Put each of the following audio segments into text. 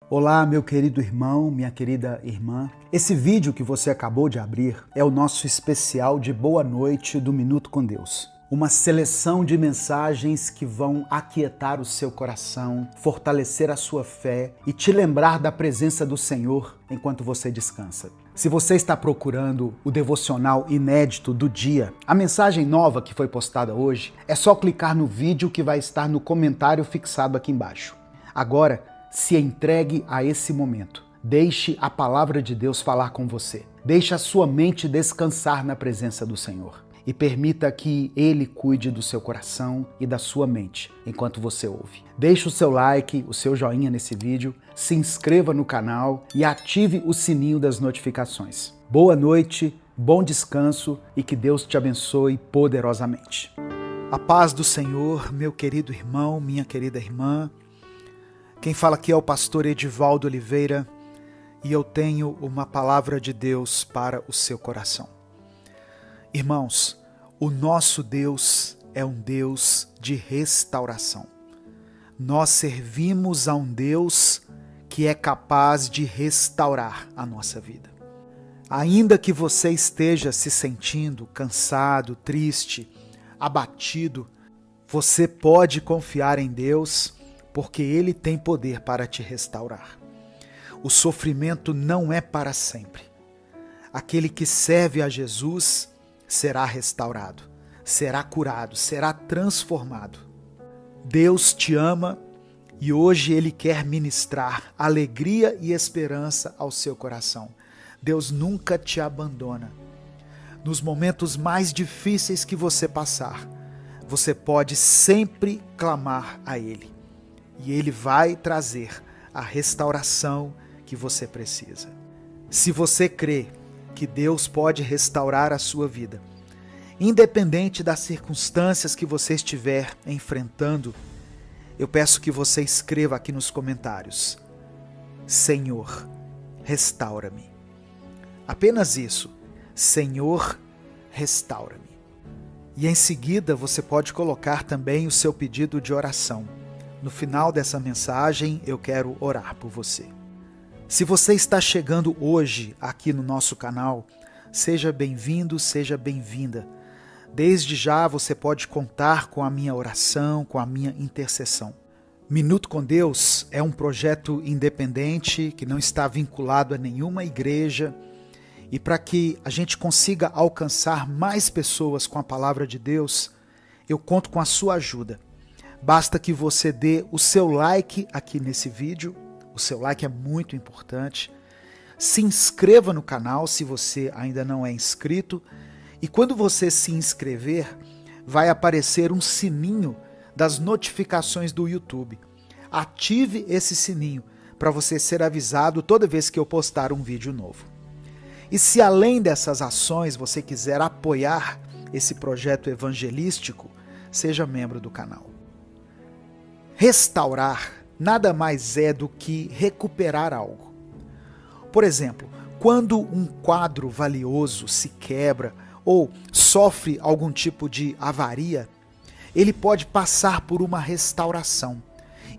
Olá, meu querido irmão, minha querida irmã. Esse vídeo que você acabou de abrir é o nosso especial de Boa Noite do Minuto com Deus. Uma seleção de mensagens que vão aquietar o seu coração, fortalecer a sua fé e te lembrar da presença do Senhor enquanto você descansa. Se você está procurando o devocional inédito do dia, a mensagem nova que foi postada hoje, é só clicar no vídeo que vai estar no comentário fixado aqui embaixo. Agora, se entregue a esse momento. Deixe a palavra de Deus falar com você. Deixe a sua mente descansar na presença do Senhor. E permita que Ele cuide do seu coração e da sua mente enquanto você ouve. Deixe o seu like, o seu joinha nesse vídeo, se inscreva no canal e ative o sininho das notificações. Boa noite, bom descanso e que Deus te abençoe poderosamente. A paz do Senhor, meu querido irmão, minha querida irmã. Quem fala aqui é o pastor Edivaldo Oliveira e eu tenho uma palavra de Deus para o seu coração. Irmãos, o nosso Deus é um Deus de restauração. Nós servimos a um Deus que é capaz de restaurar a nossa vida. Ainda que você esteja se sentindo cansado, triste, abatido, você pode confiar em Deus, porque Ele tem poder para te restaurar. O sofrimento não é para sempre. Aquele que serve a Jesus será restaurado, será curado, será transformado. Deus te ama e hoje Ele quer ministrar alegria e esperança ao seu coração. Deus nunca te abandona. Nos momentos mais difíceis que você passar, você pode sempre clamar a Ele. E Ele vai trazer a restauração que você precisa. Se você crê que Deus pode restaurar a sua vida, independente das circunstâncias que você estiver enfrentando, eu peço que você escreva aqui nos comentários: Senhor, restaura-me. Apenas isso. Senhor, restaura-me. E em seguida você pode colocar também o seu pedido de oração. No final dessa mensagem, eu quero orar por você. Se você está chegando hoje aqui no nosso canal, seja bem-vindo, seja bem-vinda. Desde já você pode contar com a minha oração, com a minha intercessão. Minuto com Deus é um projeto independente que não está vinculado a nenhuma igreja. E para que a gente consiga alcançar mais pessoas com a palavra de Deus, eu conto com a sua ajuda. Basta que você dê o seu like aqui nesse vídeo, o seu like é muito importante. Se inscreva no canal se você ainda não é inscrito. E quando você se inscrever, vai aparecer um sininho das notificações do YouTube. Ative esse sininho para você ser avisado toda vez que eu postar um vídeo novo. E se além dessas ações você quiser apoiar esse projeto evangelístico, seja membro do canal. Restaurar nada mais é do que recuperar algo. Por exemplo, quando um quadro valioso se quebra ou sofre algum tipo de avaria, ele pode passar por uma restauração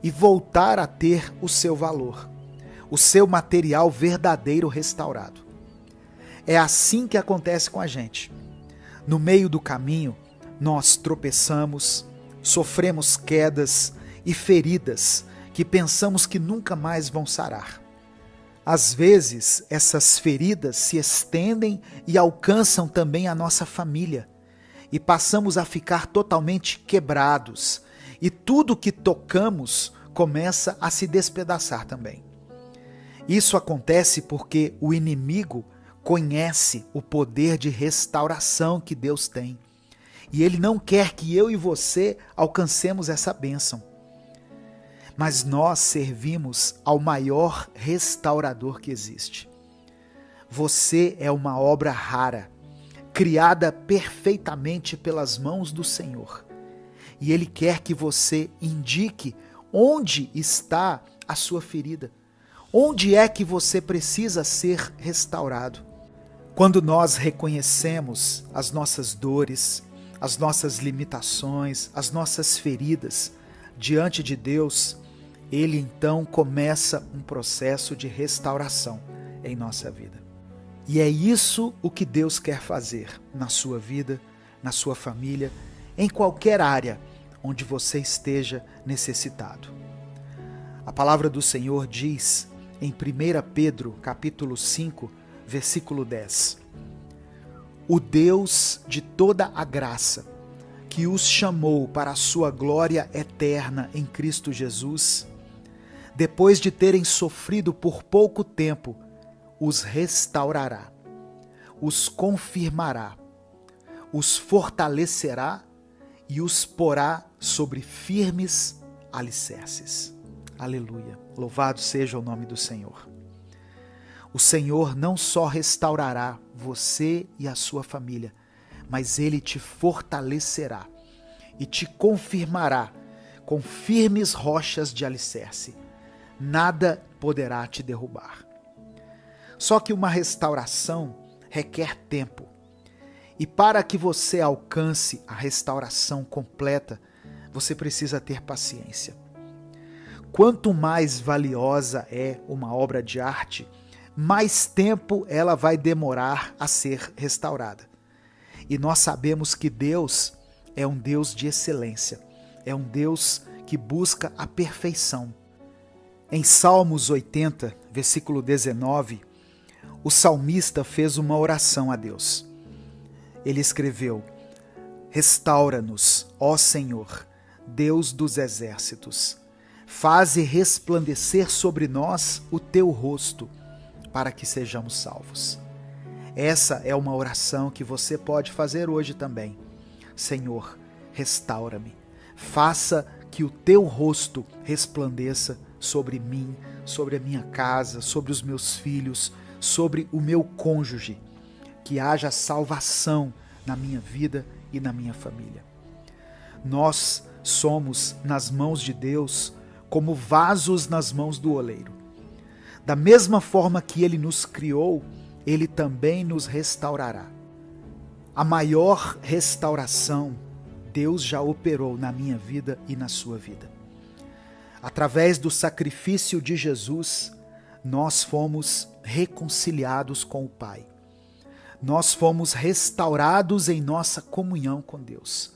e voltar a ter o seu valor, o seu material verdadeiro restaurado. É assim que acontece com a gente. No meio do caminho, nós tropeçamos, sofremos quedas e feridas que pensamos que nunca mais vão sarar. Às vezes, essas feridas se estendem e alcançam também a nossa família, e passamos a ficar totalmente quebrados, e tudo que tocamos começa a se despedaçar também. Isso acontece porque o inimigo conhece o poder de restauração que Deus tem, e ele não quer que eu e você alcancemos essa bênção. Mas nós servimos ao maior restaurador que existe. Você é uma obra rara, criada perfeitamente pelas mãos do Senhor. E Ele quer que você indique onde está a sua ferida, onde é que você precisa ser restaurado. Quando nós reconhecemos as nossas dores, as nossas limitações, as nossas feridas diante de Deus, Ele então começa um processo de restauração em nossa vida. E é isso o que Deus quer fazer na sua vida, na sua família, em qualquer área onde você esteja necessitado. A palavra do Senhor diz em 1 Pedro, capítulo 5, versículo 10: O Deus de toda a graça, que os chamou para a sua glória eterna em Cristo Jesus, depois de terem sofrido por pouco tempo, os restaurará, os confirmará, os fortalecerá e os porá sobre firmes alicerces. Aleluia! Louvado seja o nome do Senhor. O Senhor não só restaurará você e a sua família, mas Ele te fortalecerá e te confirmará com firmes rochas de alicerce. Nada poderá te derrubar. Só que uma restauração requer tempo. E para que você alcance a restauração completa, você precisa ter paciência. Quanto mais valiosa é uma obra de arte, mais tempo ela vai demorar a ser restaurada. E nós sabemos que Deus é um Deus de excelência, é um Deus que busca a perfeição. Em Salmos 80, versículo 19, o salmista fez uma oração a Deus. Ele escreveu: Restaura-nos, ó Senhor, Deus dos exércitos. Faze resplandecer sobre nós o teu rosto, para que sejamos salvos. Essa é uma oração que você pode fazer hoje também. Senhor, restaura-me. Faça que o teu rosto resplandeça sobre mim, sobre a minha casa, sobre os meus filhos, sobre o meu cônjuge. Que haja salvação na minha vida e na minha família. Nós somos nas mãos de Deus como vasos nas mãos do oleiro. Da mesma forma que Ele nos criou, Ele também nos restaurará. A maior restauração Deus já operou na minha vida e na sua vida. Através do sacrifício de Jesus, nós fomos reconciliados com o Pai. Nós fomos restaurados em nossa comunhão com Deus.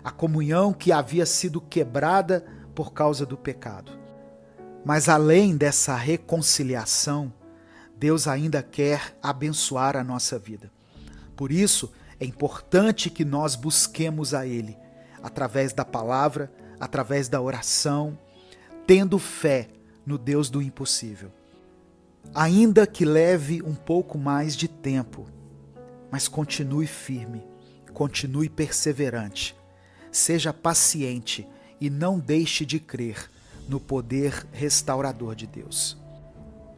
A comunhão que havia sido quebrada por causa do pecado. Mas além dessa reconciliação, Deus ainda quer abençoar a nossa vida. Por isso, é importante que nós busquemos a Ele, através da palavra, através da oração, tendo fé no Deus do impossível. Ainda que leve um pouco mais de tempo, mas continue firme, continue perseverante, seja paciente e não deixe de crer no poder restaurador de Deus.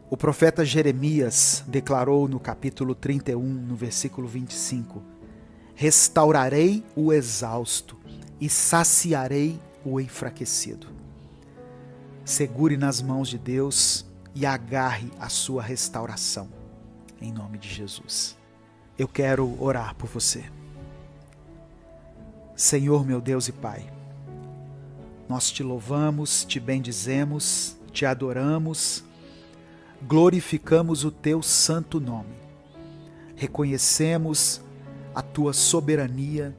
O profeta Jeremias declarou no capítulo 31, no versículo 25, restaurarei o exausto e saciarei o enfraquecido. Segure nas mãos de Deus e agarre a sua restauração, em nome de Jesus. Eu quero orar por você. Senhor, meu Deus e Pai, nós te louvamos, te bendizemos, te adoramos, glorificamos o teu santo nome. Reconhecemos a tua soberania,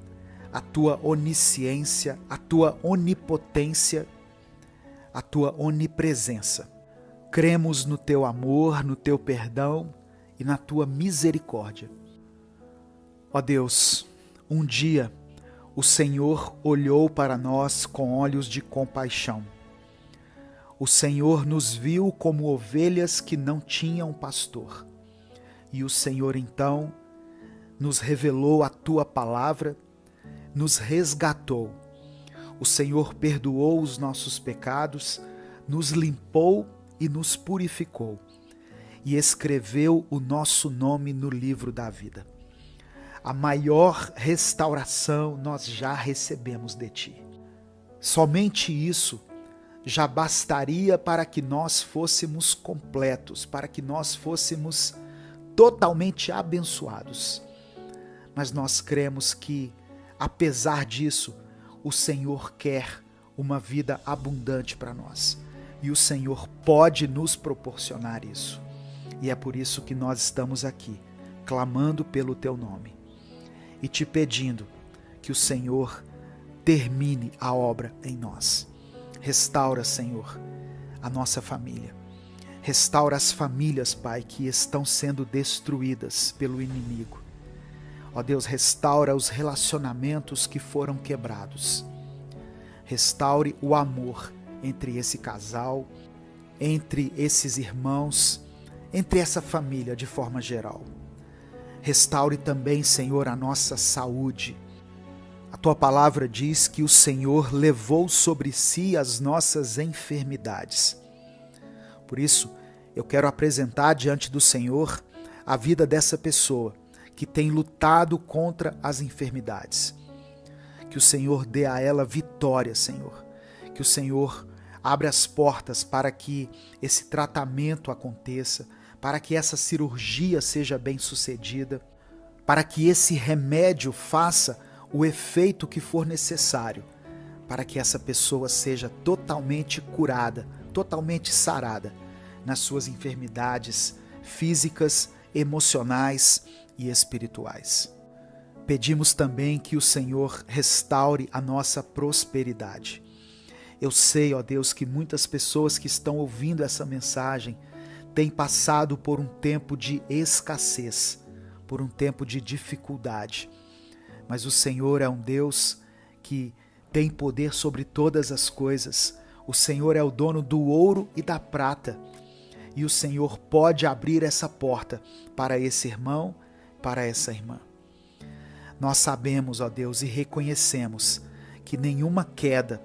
a tua onisciência, a tua onipotência, a tua onipresença. Cremos no teu amor, no teu perdão e na tua misericórdia. Ó Deus, um dia o Senhor olhou para nós com olhos de compaixão. O Senhor nos viu como ovelhas que não tinham pastor. E o Senhor então nos revelou a tua palavra, nos resgatou. O Senhor perdoou os nossos pecados, nos limpou e nos purificou. E escreveu o nosso nome no livro da vida. A maior restauração nós já recebemos de ti. Somente isso já bastaria para que nós fôssemos completos, para que nós fôssemos totalmente abençoados. Mas nós cremos que, apesar disso, o Senhor quer uma vida abundante para nós. e o Senhor pode nos proporcionar isso. E é por isso que nós estamos aqui, clamando pelo teu nome e te pedindo que o Senhor termine a obra em nós. Restaura, Senhor, a nossa família. Restaura as famílias, Pai, que estão sendo destruídas pelo inimigo. Ó Deus, restaura os relacionamentos que foram quebrados. Restaure o amor entre esse casal, entre esses irmãos, entre essa família de forma geral. Restaure também, Senhor, a nossa saúde. A tua palavra diz que o Senhor levou sobre si as nossas enfermidades. Por isso, eu quero apresentar diante do Senhor a vida dessa pessoa que tem lutado contra as enfermidades. Que o Senhor dê a ela vitória, Senhor. Que o Senhor abra as portas para que esse tratamento aconteça, para que essa cirurgia seja bem sucedida, para que esse remédio faça o efeito que for necessário, para que essa pessoa seja totalmente curada, totalmente sarada nas suas enfermidades físicas, emocionais e espirituais. Pedimos também que o Senhor restaure a nossa prosperidade. Eu sei, ó Deus, que muitas pessoas que estão ouvindo essa mensagem têm passado por um tempo de escassez, por um tempo de dificuldade. Mas o Senhor é um Deus que tem poder sobre todas as coisas. O Senhor é o dono do ouro e da prata. E o Senhor pode abrir essa porta para esse irmão, para essa irmã. Nós sabemos, ó Deus, e reconhecemos que nenhuma queda,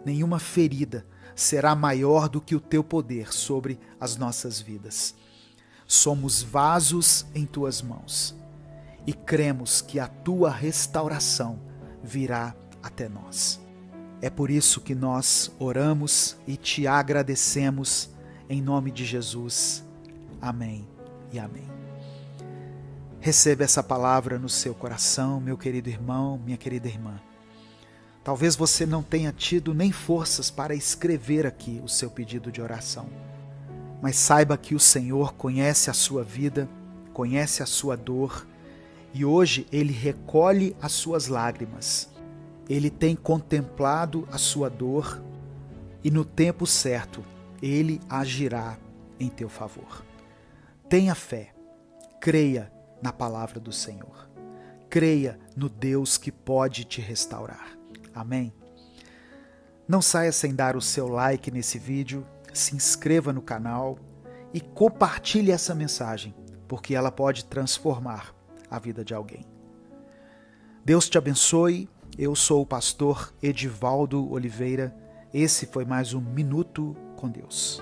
nenhuma ferida será maior do que o teu poder sobre as nossas vidas. Somos vasos em tuas mãos e cremos que a tua restauração virá até nós. É por isso que nós oramos e te agradecemos em nome de Jesus. Amém e amém. Receba essa palavra no seu coração, meu querido irmão, minha querida irmã. Talvez você não tenha tido nem forças para escrever aqui o seu pedido de oração. Mas saiba que o Senhor conhece a sua vida, conhece a sua dor, e hoje Ele recolhe as suas lágrimas. Ele tem contemplado a sua dor e no tempo certo Ele agirá em teu favor. Tenha fé, creia na palavra do Senhor. Creia no Deus que pode te restaurar. Amém? Não saia sem dar o seu like nesse vídeo, se inscreva no canal e compartilhe essa mensagem, porque ela pode transformar a vida de alguém. Deus te abençoe. Eu sou o pastor Edivaldo Oliveira. Esse foi mais um Minuto com Deus.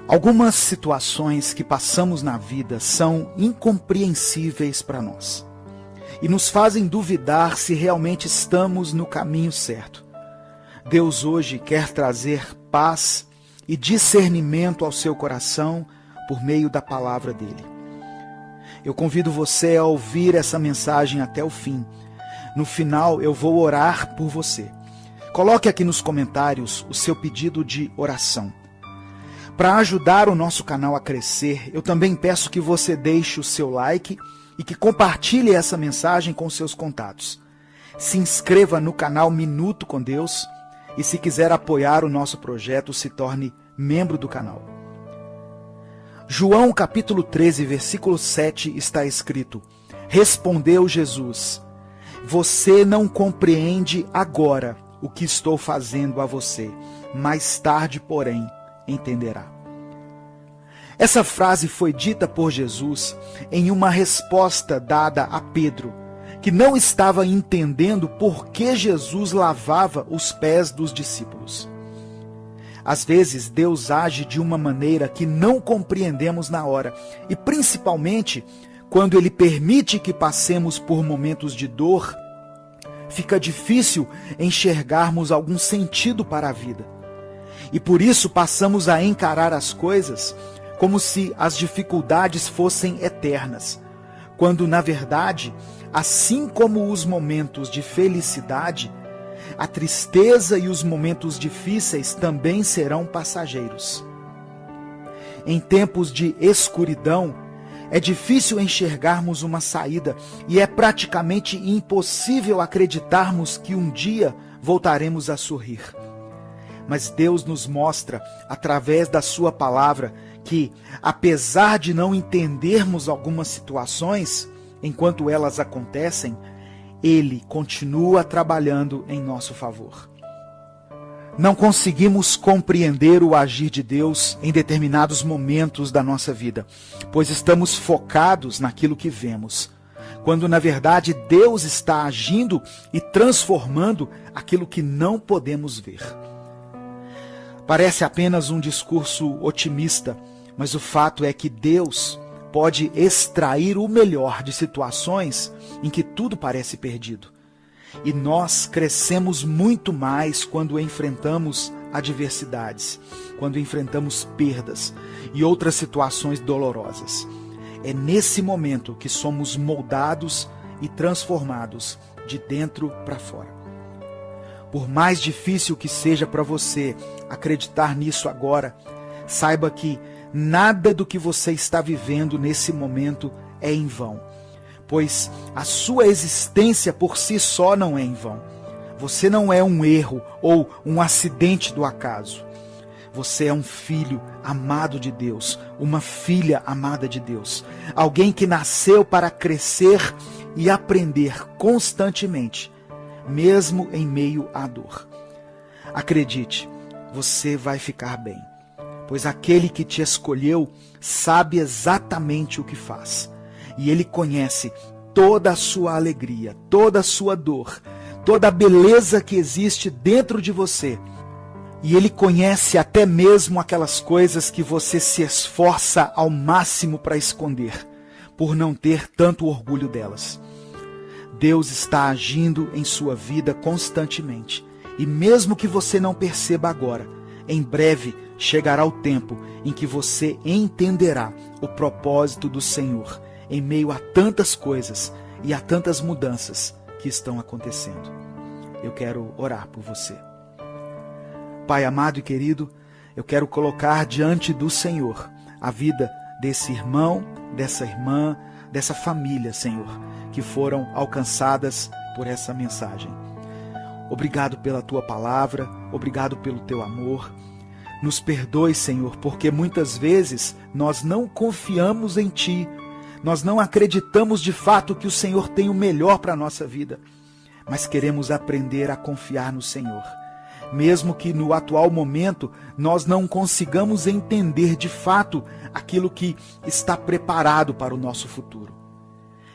Algumas situações que passamos na vida são incompreensíveis para nós e nos fazem duvidar se realmente estamos no caminho certo. Deus hoje quer trazer paz e discernimento ao seu coração por meio da palavra dele. Eu convido você a ouvir essa mensagem até o fim. No final eu vou orar por você. Coloque aqui nos comentários o seu pedido de oração. Para ajudar o nosso canal a crescer, eu também peço que você deixe o seu like e que compartilhe essa mensagem com seus contatos. Se inscreva no canal Minuto com Deus e se quiser apoiar o nosso projeto, se torne membro do canal. João capítulo 13, versículo 7 está escrito: Respondeu Jesus: Você não compreende agora o que estou fazendo a você, mais tarde, porém, entenderá. Essa frase foi dita por Jesus em uma resposta dada a Pedro, que não estava entendendo por que Jesus lavava os pés dos discípulos. Às vezes, Deus age de uma maneira que não compreendemos na hora, e principalmente quando Ele permite que passemos por momentos de dor, fica difícil enxergarmos algum sentido para a vida. E por isso passamos a encarar as coisas como se as dificuldades fossem eternas, quando, na verdade, assim como os momentos de felicidade, a tristeza e os momentos difíceis também serão passageiros. Em tempos de escuridão, é difícil enxergarmos uma saída e é praticamente impossível acreditarmos que um dia voltaremos a sorrir. Mas Deus nos mostra, através da sua palavra, que, apesar de não entendermos algumas situações, enquanto elas acontecem, Ele continua trabalhando em nosso favor. Não conseguimos compreender o agir de Deus em determinados momentos da nossa vida, pois estamos focados naquilo que vemos, quando na verdade Deus está agindo e transformando aquilo que não podemos ver. Parece apenas um discurso otimista, mas o fato é que Deus pode extrair o melhor de situações em que tudo parece perdido. E nós crescemos muito mais quando enfrentamos adversidades, quando enfrentamos perdas e outras situações dolorosas. É nesse momento que somos moldados e transformados de dentro para fora. Por mais difícil que seja para você acreditar nisso agora, saiba que nada do que você está vivendo nesse momento é em vão, pois a sua existência por si só não é em vão. Você não é um erro ou um acidente do acaso. Você é um filho amado de Deus, uma filha amada de Deus, alguém que nasceu para crescer e aprender constantemente, mesmo em meio à dor. Acredite, você vai ficar bem, pois aquele que te escolheu sabe exatamente o que faz. E Ele conhece toda a sua alegria, toda a sua dor, toda a beleza que existe dentro de você. E Ele conhece até mesmo aquelas coisas que você se esforça ao máximo para esconder, por não ter tanto orgulho delas. Deus está agindo em sua vida constantemente. E mesmo que você não perceba agora, em breve chegará o tempo em que você entenderá o propósito do Senhor em meio a tantas coisas e a tantas mudanças que estão acontecendo. Eu quero orar por você. Pai amado e querido, eu quero colocar diante do Senhor a vida desse irmão, dessa irmã, dessa família, Senhor, que foram alcançadas por essa mensagem. Obrigado pela Tua palavra, obrigado pelo Teu amor. Nos perdoe, Senhor, porque muitas vezes nós não confiamos em Ti, nós não acreditamos de fato que o Senhor tem o melhor para a nossa vida, mas queremos aprender a confiar no Senhor. Mesmo que no atual momento nós não consigamos entender de fato aquilo que está preparado para o nosso futuro.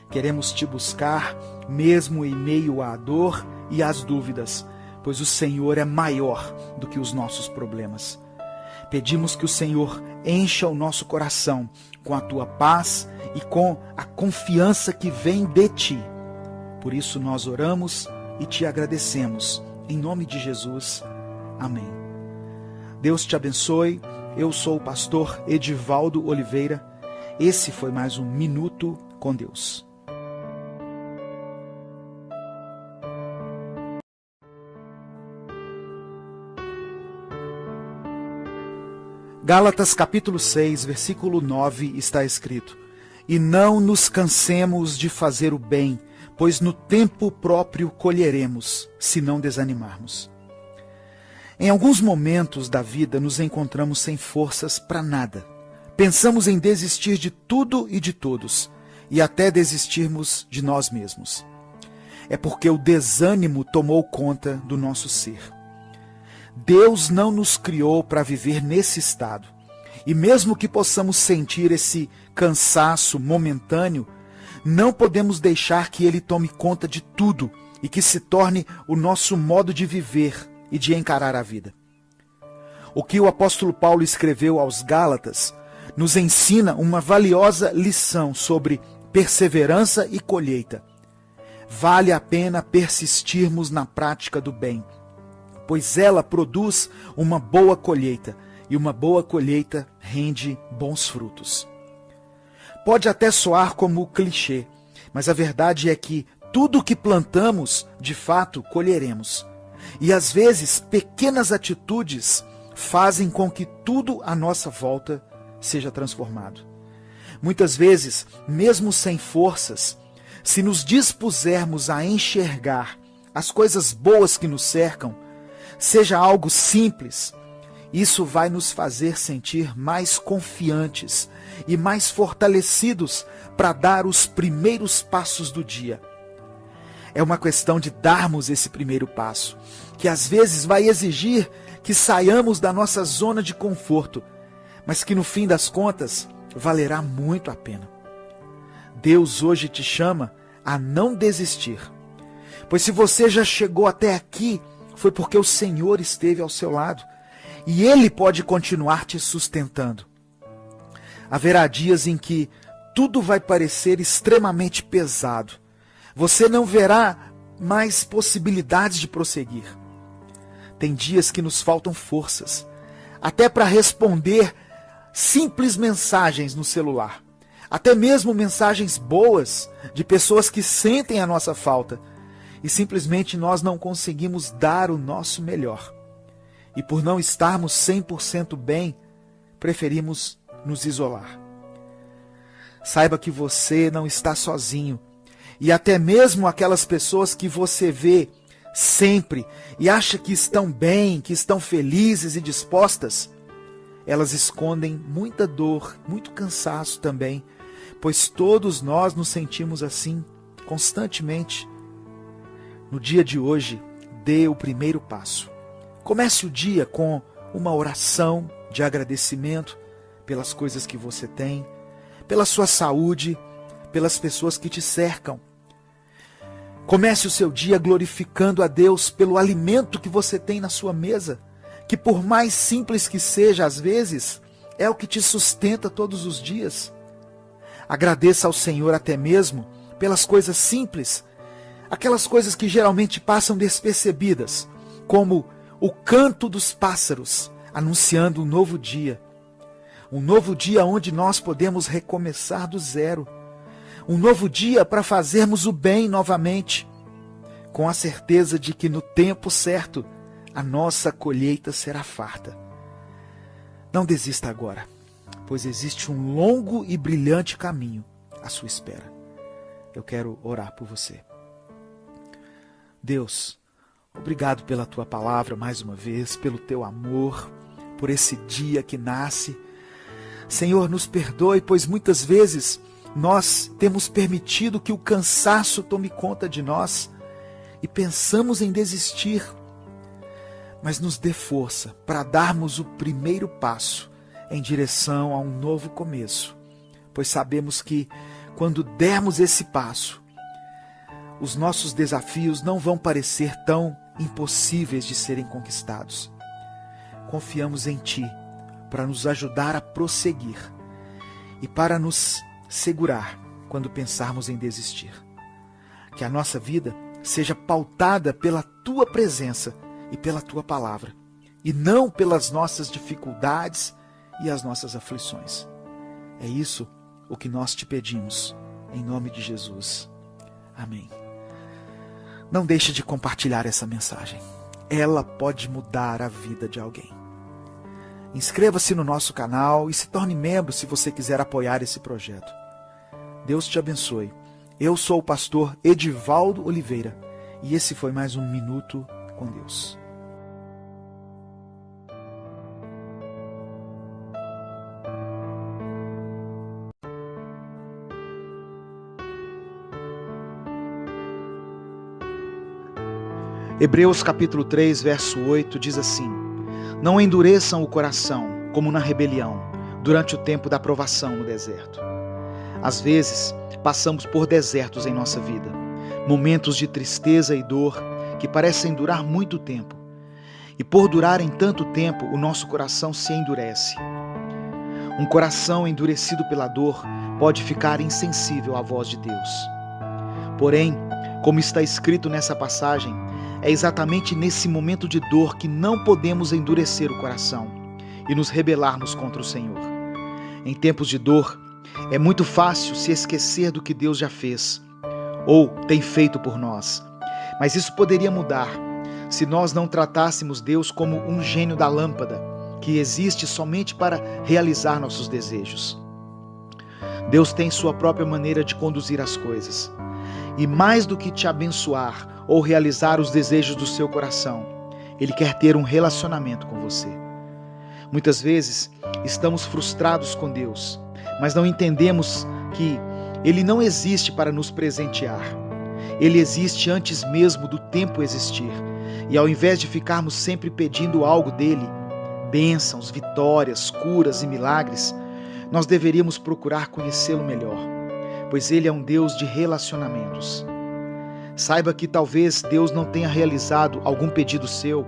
Queremos Te buscar mesmo em meio à dor e às dúvidas, pois o Senhor é maior do que os nossos problemas. Pedimos que o Senhor encha o nosso coração com a Tua paz e com a confiança que vem de Ti. Por isso nós oramos e Te agradecemos. Em nome de Jesus, amém. Deus te abençoe. Eu sou o pastor Edivaldo Oliveira. Esse foi mais um Minuto com Deus. Gálatas capítulo 6, versículo 9 está escrito: E não nos cansemos de fazer o bem, pois no tempo próprio colheremos, se não desanimarmos. Em alguns momentos da vida nos encontramos sem forças para nada. Pensamos em desistir de tudo e de todos, e até desistirmos de nós mesmos. É porque o desânimo tomou conta do nosso ser. Deus não nos criou para viver nesse estado. E mesmo que possamos sentir esse cansaço momentâneo, não podemos deixar que Ele tome conta de tudo e que se torne o nosso modo de viver e de encarar a vida. O que o apóstolo Paulo escreveu aos Gálatas nos ensina uma valiosa lição sobre perseverança e colheita. Vale a pena persistirmos na prática do bem, pois ela produz uma boa colheita, e uma boa colheita rende bons frutos. Pode até soar como clichê, mas a verdade é que tudo o que plantamos, de fato, colheremos. E às vezes, pequenas atitudes fazem com que tudo à nossa volta seja transformado. Muitas vezes, mesmo sem forças, se nos dispusermos a enxergar as coisas boas que nos cercam, seja algo simples, isso vai nos fazer sentir mais confiantes e mais fortalecidos para dar os primeiros passos do dia. É uma questão de darmos esse primeiro passo, que às vezes vai exigir que saiamos da nossa zona de conforto, mas que no fim das contas valerá muito a pena. Deus hoje te chama a não desistir, pois se você já chegou até aqui, foi porque o Senhor esteve ao seu lado, e Ele pode continuar te sustentando. Haverá dias em que tudo vai parecer extremamente pesado. Você não verá mais possibilidades de prosseguir. Tem dias que nos faltam forças, até para responder simples mensagens no celular. Até mesmo mensagens boas de pessoas que sentem a nossa falta. E simplesmente nós não conseguimos dar o nosso melhor. E por não estarmos 100% bem, preferimos nos isolar. Saiba que você não está sozinho. E até mesmo aquelas pessoas que você vê sempre e acha que estão bem, que estão felizes e dispostas, elas escondem muita dor, muito cansaço também, pois todos nós nos sentimos assim constantemente. No dia de hoje, dê o primeiro passo. Comece o dia com uma oração de agradecimento pelas coisas que você tem, pela sua saúde, pelas pessoas que te cercam. Comece o seu dia glorificando a Deus pelo alimento que você tem na sua mesa, que por mais simples que seja, às vezes, é o que te sustenta todos os dias. Agradeça ao Senhor até mesmo pelas coisas simples, aquelas coisas que geralmente passam despercebidas, como o canto dos pássaros, anunciando um novo dia onde nós podemos recomeçar do zero, um novo dia para fazermos o bem novamente, com a certeza de que no tempo certo a nossa colheita será farta. Não desista agora, pois existe um longo e brilhante caminho à sua espera. Eu quero orar por você. Deus, obrigado pela tua palavra mais uma vez, pelo teu amor, por esse dia que nasce. Senhor, nos perdoe, pois muitas vezes nós temos permitido que o cansaço tome conta de nós e pensamos em desistir. Mas nos dê força para darmos o primeiro passo em direção a um novo começo, pois sabemos que quando dermos esse passo, os nossos desafios não vão parecer tão impossíveis de serem conquistados. Confiamos em Ti para nos ajudar a prosseguir e para nos segurar quando pensarmos em desistir. Que a nossa vida seja pautada pela Tua presença e pela Tua palavra, e não pelas nossas dificuldades e as nossas aflições. É isso o que nós te pedimos, em nome de Jesus. Amém. Não deixe de compartilhar essa mensagem. Ela pode mudar a vida de alguém. Inscreva-se no nosso canal e se torne membro se você quiser apoiar esse projeto. Deus te abençoe. Eu sou o pastor Edivaldo Oliveira e esse foi mais um Minuto com Deus. Hebreus capítulo 3, verso 8 diz assim: Não endureçam o coração, como na rebelião, durante o tempo da provação no deserto. Às vezes, passamos por desertos em nossa vida, momentos de tristeza e dor que parecem durar muito tempo. E por durarem tanto tempo, o nosso coração se endurece. Um coração endurecido pela dor pode ficar insensível à voz de Deus. Porém, como está escrito nessa passagem, é exatamente nesse momento de dor que não podemos endurecer o coração e nos rebelarmos contra o Senhor. Em tempos de dor, é muito fácil se esquecer do que Deus já fez ou tem feito por nós. Mas isso poderia mudar se nós não tratássemos Deus como um gênio da lâmpada, que existe somente para realizar nossos desejos. Deus tem sua própria maneira de conduzir as coisas. E mais do que te abençoar ou realizar os desejos do seu coração, Ele quer ter um relacionamento com você. Muitas vezes estamos frustrados com Deus, mas não entendemos que Ele não existe para nos presentear. Ele existe antes mesmo do tempo existir. E ao invés de ficarmos sempre pedindo algo dele, bênçãos, vitórias, curas e milagres, nós deveríamos procurar conhecê-lo melhor, pois ele é um Deus de relacionamentos. Saiba que talvez Deus não tenha realizado algum pedido seu,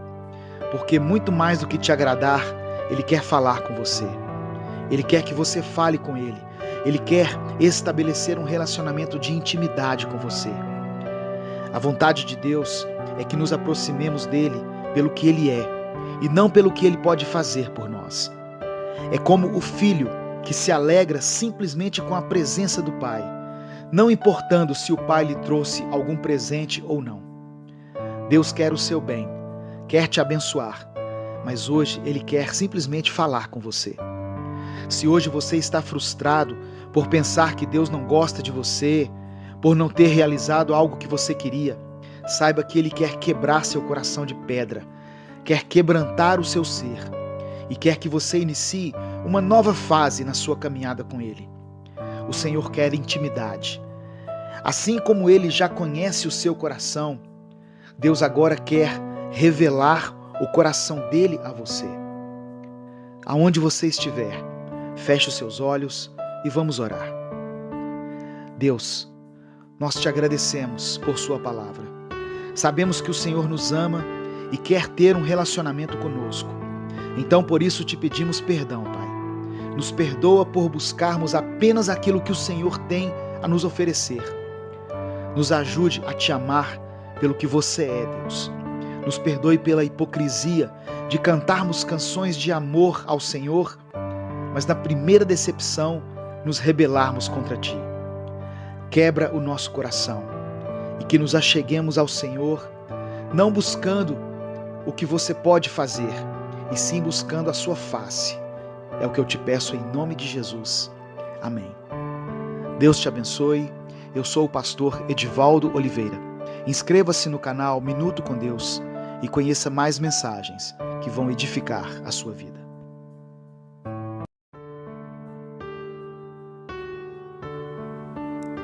porque muito mais do que te agradar, Ele quer falar com você. Ele quer que você fale com Ele. Ele quer estabelecer um relacionamento de intimidade com você. A vontade de Deus é que nos aproximemos dele pelo que Ele é e não pelo que Ele pode fazer por nós. É como o filho que se alegra simplesmente com a presença do pai, não importando se o pai lhe trouxe algum presente ou não. Deus quer o seu bem, quer te abençoar, mas hoje Ele quer simplesmente falar com você. Se hoje você está frustrado por pensar que Deus não gosta de você, por não ter realizado algo que você queria, saiba que Ele quer quebrar seu coração de pedra, quer quebrantar o seu ser e quer que você inicie uma nova fase na sua caminhada com Ele. O Senhor quer intimidade. Assim como Ele já conhece o seu coração, Deus agora quer revelar o coração dele a você. Aonde você estiver, feche os seus olhos e vamos orar. Deus, nós te agradecemos por sua palavra. Sabemos que o Senhor nos ama e quer ter um relacionamento conosco. Então, por isso te pedimos perdão, Pai. Nos perdoa por buscarmos apenas aquilo que o Senhor tem a nos oferecer. Nos ajude a te amar pelo que você é, Deus. Nos perdoe pela hipocrisia de cantarmos canções de amor ao Senhor, mas na primeira decepção nos rebelarmos contra Ti. Quebra o nosso coração e que nos acheguemos ao Senhor, não buscando o que você pode fazer, e sim buscando a sua face. É o que eu te peço em nome de Jesus. Amém. Deus te abençoe. Eu sou o pastor Edivaldo Oliveira. Inscreva-se no canal Minuto com Deus e conheça mais mensagens que vão edificar a sua vida.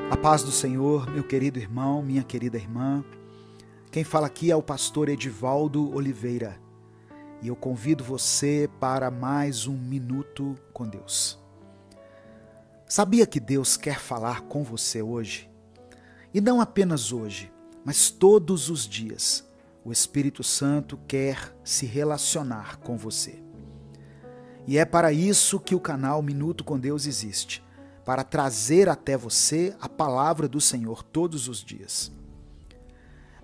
A paz do Senhor, meu querido irmão, minha querida irmã. Quem fala aqui é o pastor Edivaldo Oliveira. E eu convido você para mais um Minuto com Deus. Sabia que Deus quer falar com você hoje? E não apenas hoje, mas todos os dias. O Espírito Santo quer se relacionar com você. E é para isso que o canal Minuto com Deus existe, para trazer até você a palavra do Senhor todos os dias.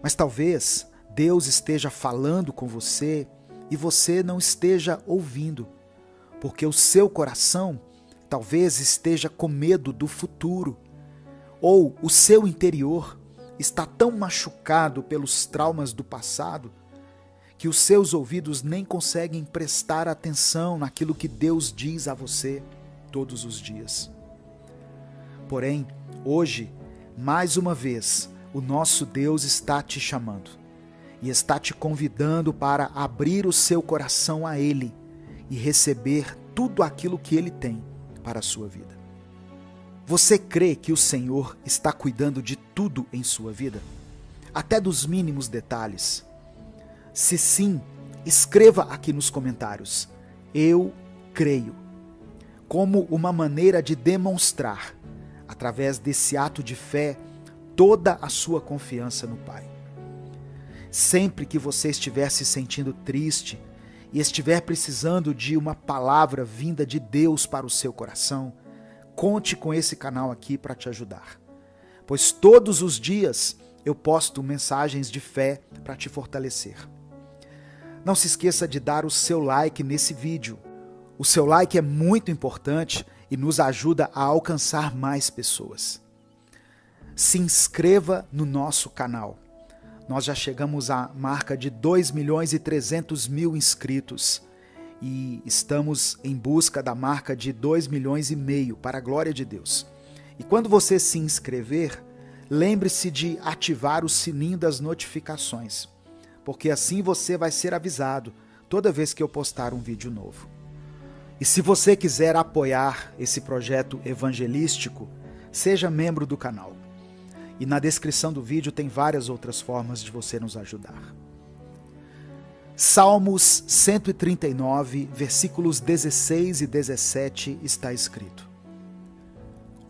Mas talvez Deus esteja falando com você e você não esteja ouvindo, porque o seu coração talvez esteja com medo do futuro, ou o seu interior está tão machucado pelos traumas do passado que os seus ouvidos nem conseguem prestar atenção naquilo que Deus diz a você todos os dias. Porém, hoje, mais uma vez, o nosso Deus está te chamando e está te convidando para abrir o seu coração a Ele e receber tudo aquilo que Ele tem para a sua vida. Você crê que o Senhor está cuidando de tudo em sua vida? Até dos mínimos detalhes? Se sim, escreva aqui nos comentários: eu creio, como uma maneira de demonstrar, através desse ato de fé, toda a sua confiança no Pai. Sempre que você estiver se sentindo triste e estiver precisando de uma palavra vinda de Deus para o seu coração, conte com esse canal aqui para te ajudar. Pois todos os dias eu posto mensagens de fé para te fortalecer. Não se esqueça de dar o seu like nesse vídeo. O seu like é muito importante e nos ajuda a alcançar mais pessoas. Se inscreva no nosso canal. Nós já chegamos à marca de 2.300.000 inscritos e estamos em busca da marca de 2,5 milhões para a glória de Deus. E quando você se inscrever, lembre-se de ativar o sininho das notificações, porque assim você vai ser avisado toda vez que eu postar um vídeo novo. E se você quiser apoiar esse projeto evangelístico, seja membro do canal. E na descrição do vídeo tem várias outras formas de você nos ajudar. Salmos 139, versículos 16 e 17 está escrito: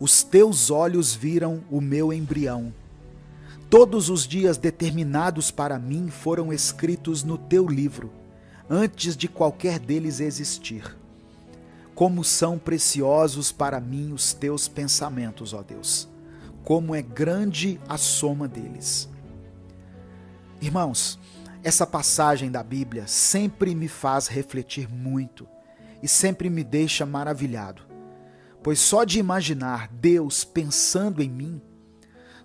Os teus olhos viram o meu embrião. Todos os dias determinados para mim foram escritos no teu livro, antes de qualquer deles existir. Como são preciosos para mim os teus pensamentos, ó Deus! Como é grande a soma deles. Irmãos, essa passagem da Bíblia sempre me faz refletir muito e sempre me deixa maravilhado, pois só de imaginar Deus pensando em mim,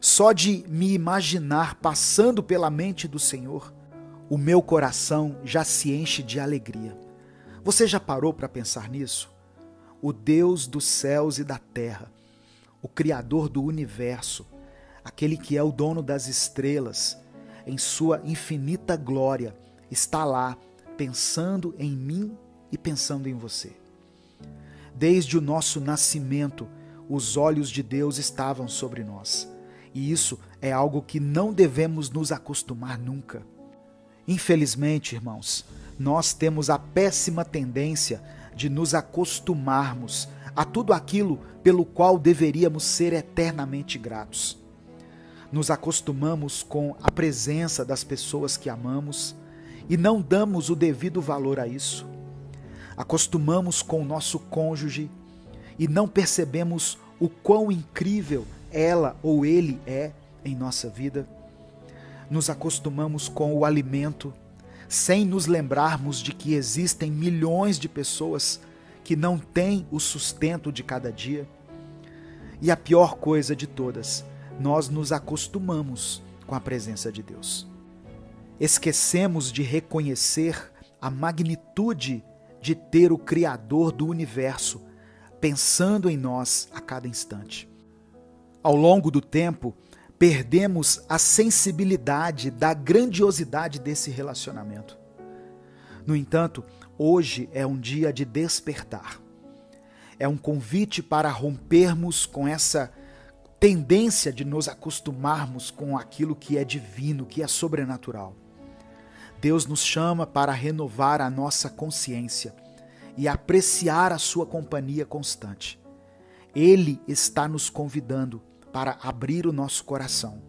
só de me imaginar passando pela mente do Senhor, o meu coração já se enche de alegria. Você já parou para pensar nisso? O Deus dos céus e da terra, o Criador do universo, aquele que é o dono das estrelas, em sua infinita glória, está lá pensando em mim e pensando em você. Desde o nosso nascimento, os olhos de Deus estavam sobre nós, e isso é algo que não devemos nos acostumar nunca. Infelizmente, irmãos, nós temos a péssima tendência de nos acostumarmos a tudo aquilo pelo qual deveríamos ser eternamente gratos. Nos acostumamos com a presença das pessoas que amamos e não damos o devido valor a isso. Acostumamos com o nosso cônjuge e não percebemos o quão incrível ela ou ele é em nossa vida. Nos acostumamos com o alimento, sem nos lembrarmos de que existem milhões de pessoas que não têm o sustento de cada dia. E a pior coisa de todas, nós nos acostumamos com a presença de Deus. Esquecemos de reconhecer a magnitude de ter o Criador do universo pensando em nós a cada instante. Ao longo do tempo, perdemos a sensibilidade da grandiosidade desse relacionamento. No entanto, hoje é um dia de despertar. É um convite para rompermos com essa tendência de nos acostumarmos com aquilo que é divino, que é sobrenatural. Deus nos chama para renovar a nossa consciência e apreciar a sua companhia constante. Ele está nos convidando para abrir o nosso coração,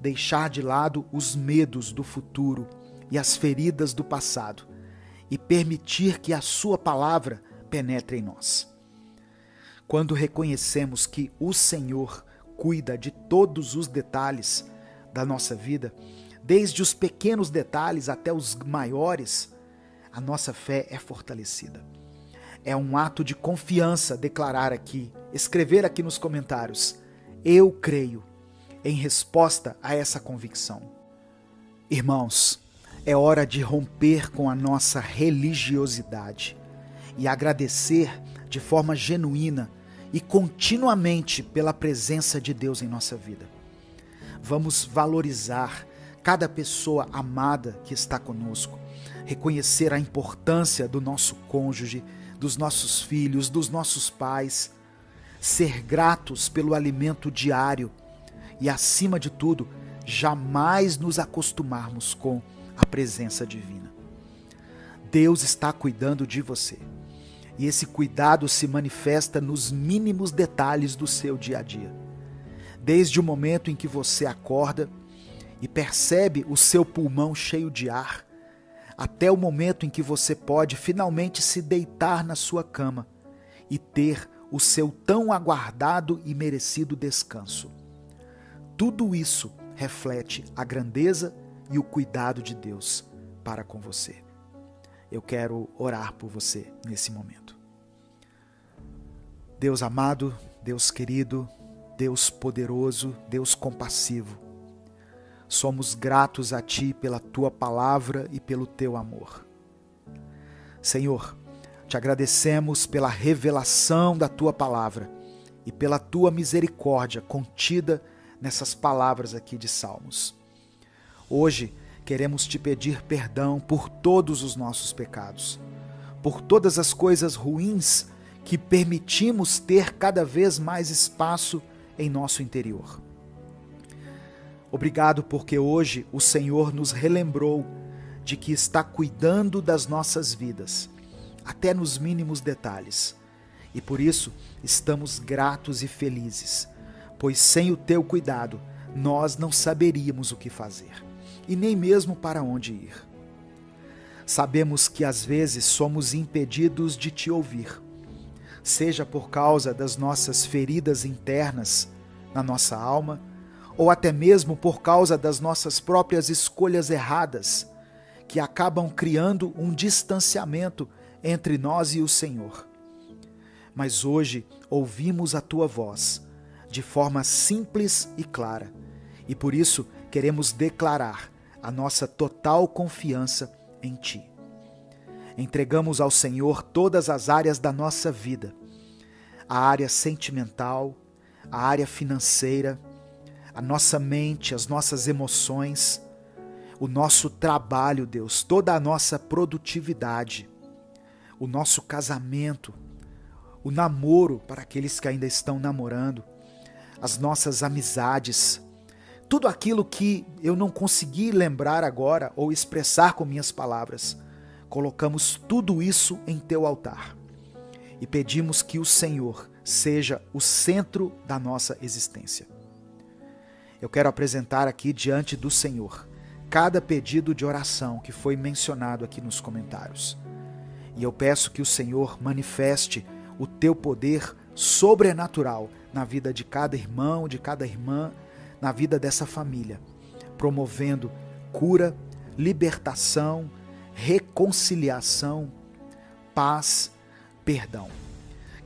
deixar de lado os medos do futuro e as feridas do passado e permitir que a sua palavra penetre em nós. Quando reconhecemos que o Senhor cuida de todos os detalhes da nossa vida, desde os pequenos detalhes até os maiores, a nossa fé é fortalecida. É um ato de confiança declarar aqui, escrever aqui nos comentários: eu creio, em resposta a essa convicção. Irmãos, é hora de romper com a nossa religiosidade e agradecer de forma genuína e continuamente pela presença de Deus em nossa vida. Vamos valorizar cada pessoa amada que está conosco, reconhecer a importância do nosso cônjuge, dos nossos filhos, dos nossos pais, ser gratos pelo alimento diário e, acima de tudo, jamais nos acostumarmos com a presença divina. Deus está cuidando de você e esse cuidado se manifesta nos mínimos detalhes do seu dia a dia. Desde o momento em que você acorda e percebe o seu pulmão cheio de ar, até o momento em que você pode finalmente se deitar na sua cama e ter o seu tão aguardado e merecido descanso. Tudo isso reflete a grandeza e o cuidado de Deus para com você. Eu quero orar por você nesse momento. Deus amado, Deus querido, Deus poderoso, Deus compassivo, somos gratos a Ti pela Tua palavra e pelo Teu amor. Senhor, te agradecemos pela revelação da Tua palavra e pela Tua misericórdia contida nessas palavras aqui de Salmos. Hoje queremos Te pedir perdão por todos os nossos pecados, por todas as coisas ruins que permitimos ter cada vez mais espaço em nosso interior. Obrigado porque hoje o Senhor nos relembrou de que está cuidando das nossas vidas, até nos mínimos detalhes. E por isso estamos gratos e felizes, pois sem o teu cuidado nós não saberíamos o que fazer, e nem mesmo para onde ir. Sabemos que às vezes somos impedidos de te ouvir, seja por causa das nossas feridas internas na nossa alma, ou até mesmo por causa das nossas próprias escolhas erradas, que acabam criando um distanciamento entre nós e o Senhor. Mas hoje ouvimos a Tua voz, de forma simples e clara, e por isso queremos declarar a nossa total confiança em Ti. Entregamos ao Senhor todas as áreas da nossa vida, a área sentimental, a área financeira, a nossa mente, as nossas emoções, o nosso trabalho, Deus, toda a nossa produtividade, o nosso casamento, o namoro para aqueles que ainda estão namorando, as nossas amizades, tudo aquilo que eu não consegui lembrar agora ou expressar com minhas palavras, colocamos tudo isso em Teu altar e pedimos que o Senhor seja o centro da nossa existência. Eu quero apresentar aqui diante do Senhor cada pedido de oração que foi mencionado aqui nos comentários. E eu peço que o Senhor manifeste o Teu poder sobrenatural na vida de cada irmão, de cada irmã, na vida dessa família, promovendo cura, libertação, reconciliação, paz, perdão.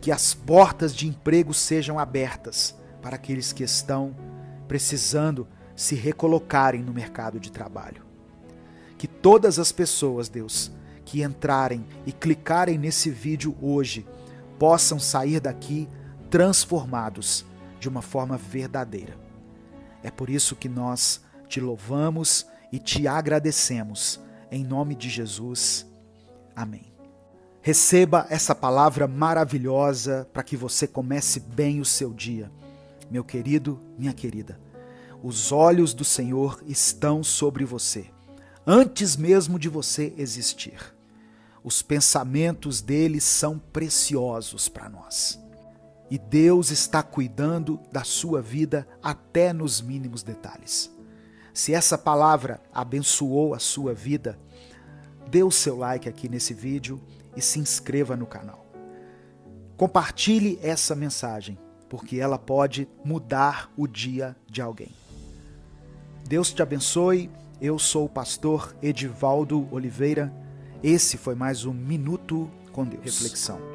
Que as portas de emprego sejam abertas para aqueles que estão precisando se recolocarem no mercado de trabalho. Que todas as pessoas, Deus, que entrarem e clicarem nesse vídeo hoje, possam sair daqui transformados de uma forma verdadeira. É por isso que nós te louvamos e te agradecemos. Em nome de Jesus. Amém. Receba essa palavra maravilhosa para que você comece bem o seu dia. Meu querido, minha querida, os olhos do Senhor estão sobre você, antes mesmo de você existir. Os pensamentos dele são preciosos para nós. E Deus está cuidando da sua vida até nos mínimos detalhes. Se essa palavra abençoou a sua vida, dê o seu like aqui nesse vídeo e se inscreva no canal. Compartilhe essa mensagem, porque ela pode mudar o dia de alguém. Deus te abençoe. Eu sou o pastor Edivaldo Oliveira. Esse foi mais um Minuto com Deus. Reflexão.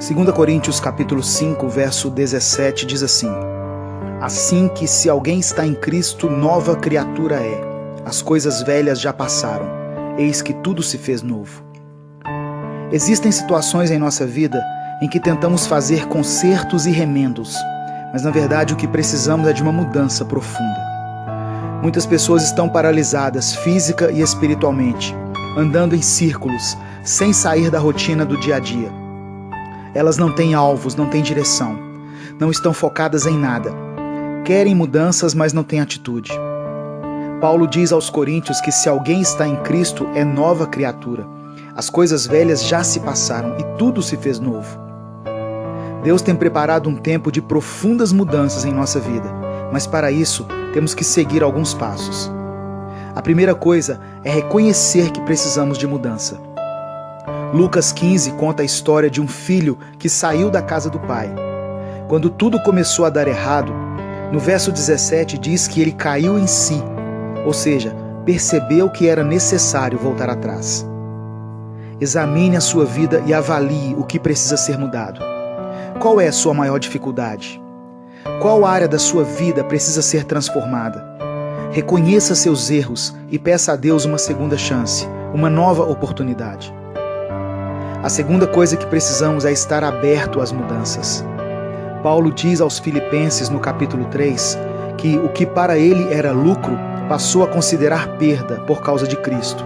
Segunda Coríntios capítulo 5, verso 17 diz assim: Assim que se alguém está em Cristo, nova criatura é. As coisas velhas já passaram, eis que tudo se fez novo. Existem situações em nossa vida em que tentamos fazer consertos e remendos, mas na verdade o que precisamos é de uma mudança profunda. Muitas pessoas estão paralisadas física e espiritualmente, andando em círculos, sem sair da rotina do dia a dia. Elas não têm alvos, não têm direção, não estão focadas em nada. Querem mudanças, mas não têm atitude. Paulo diz aos Coríntios que se alguém está em Cristo, é nova criatura. As coisas velhas já se passaram e tudo se fez novo. Deus tem preparado um tempo de profundas mudanças em nossa vida, mas para isso temos que seguir alguns passos. A primeira coisa é reconhecer que precisamos de mudança. Lucas 15 conta a história de um filho que saiu da casa do pai. Quando tudo começou a dar errado, no verso 17 diz que ele caiu em si, ou seja, percebeu que era necessário voltar atrás. Examine a sua vida e avalie o que precisa ser mudado. Qual é a sua maior dificuldade? Qual área da sua vida precisa ser transformada? Reconheça seus erros e peça a Deus uma segunda chance, uma nova oportunidade. A segunda coisa que precisamos é estar aberto às mudanças. Paulo diz aos Filipenses no capítulo 3 que o que para ele era lucro passou a considerar perda por causa de Cristo.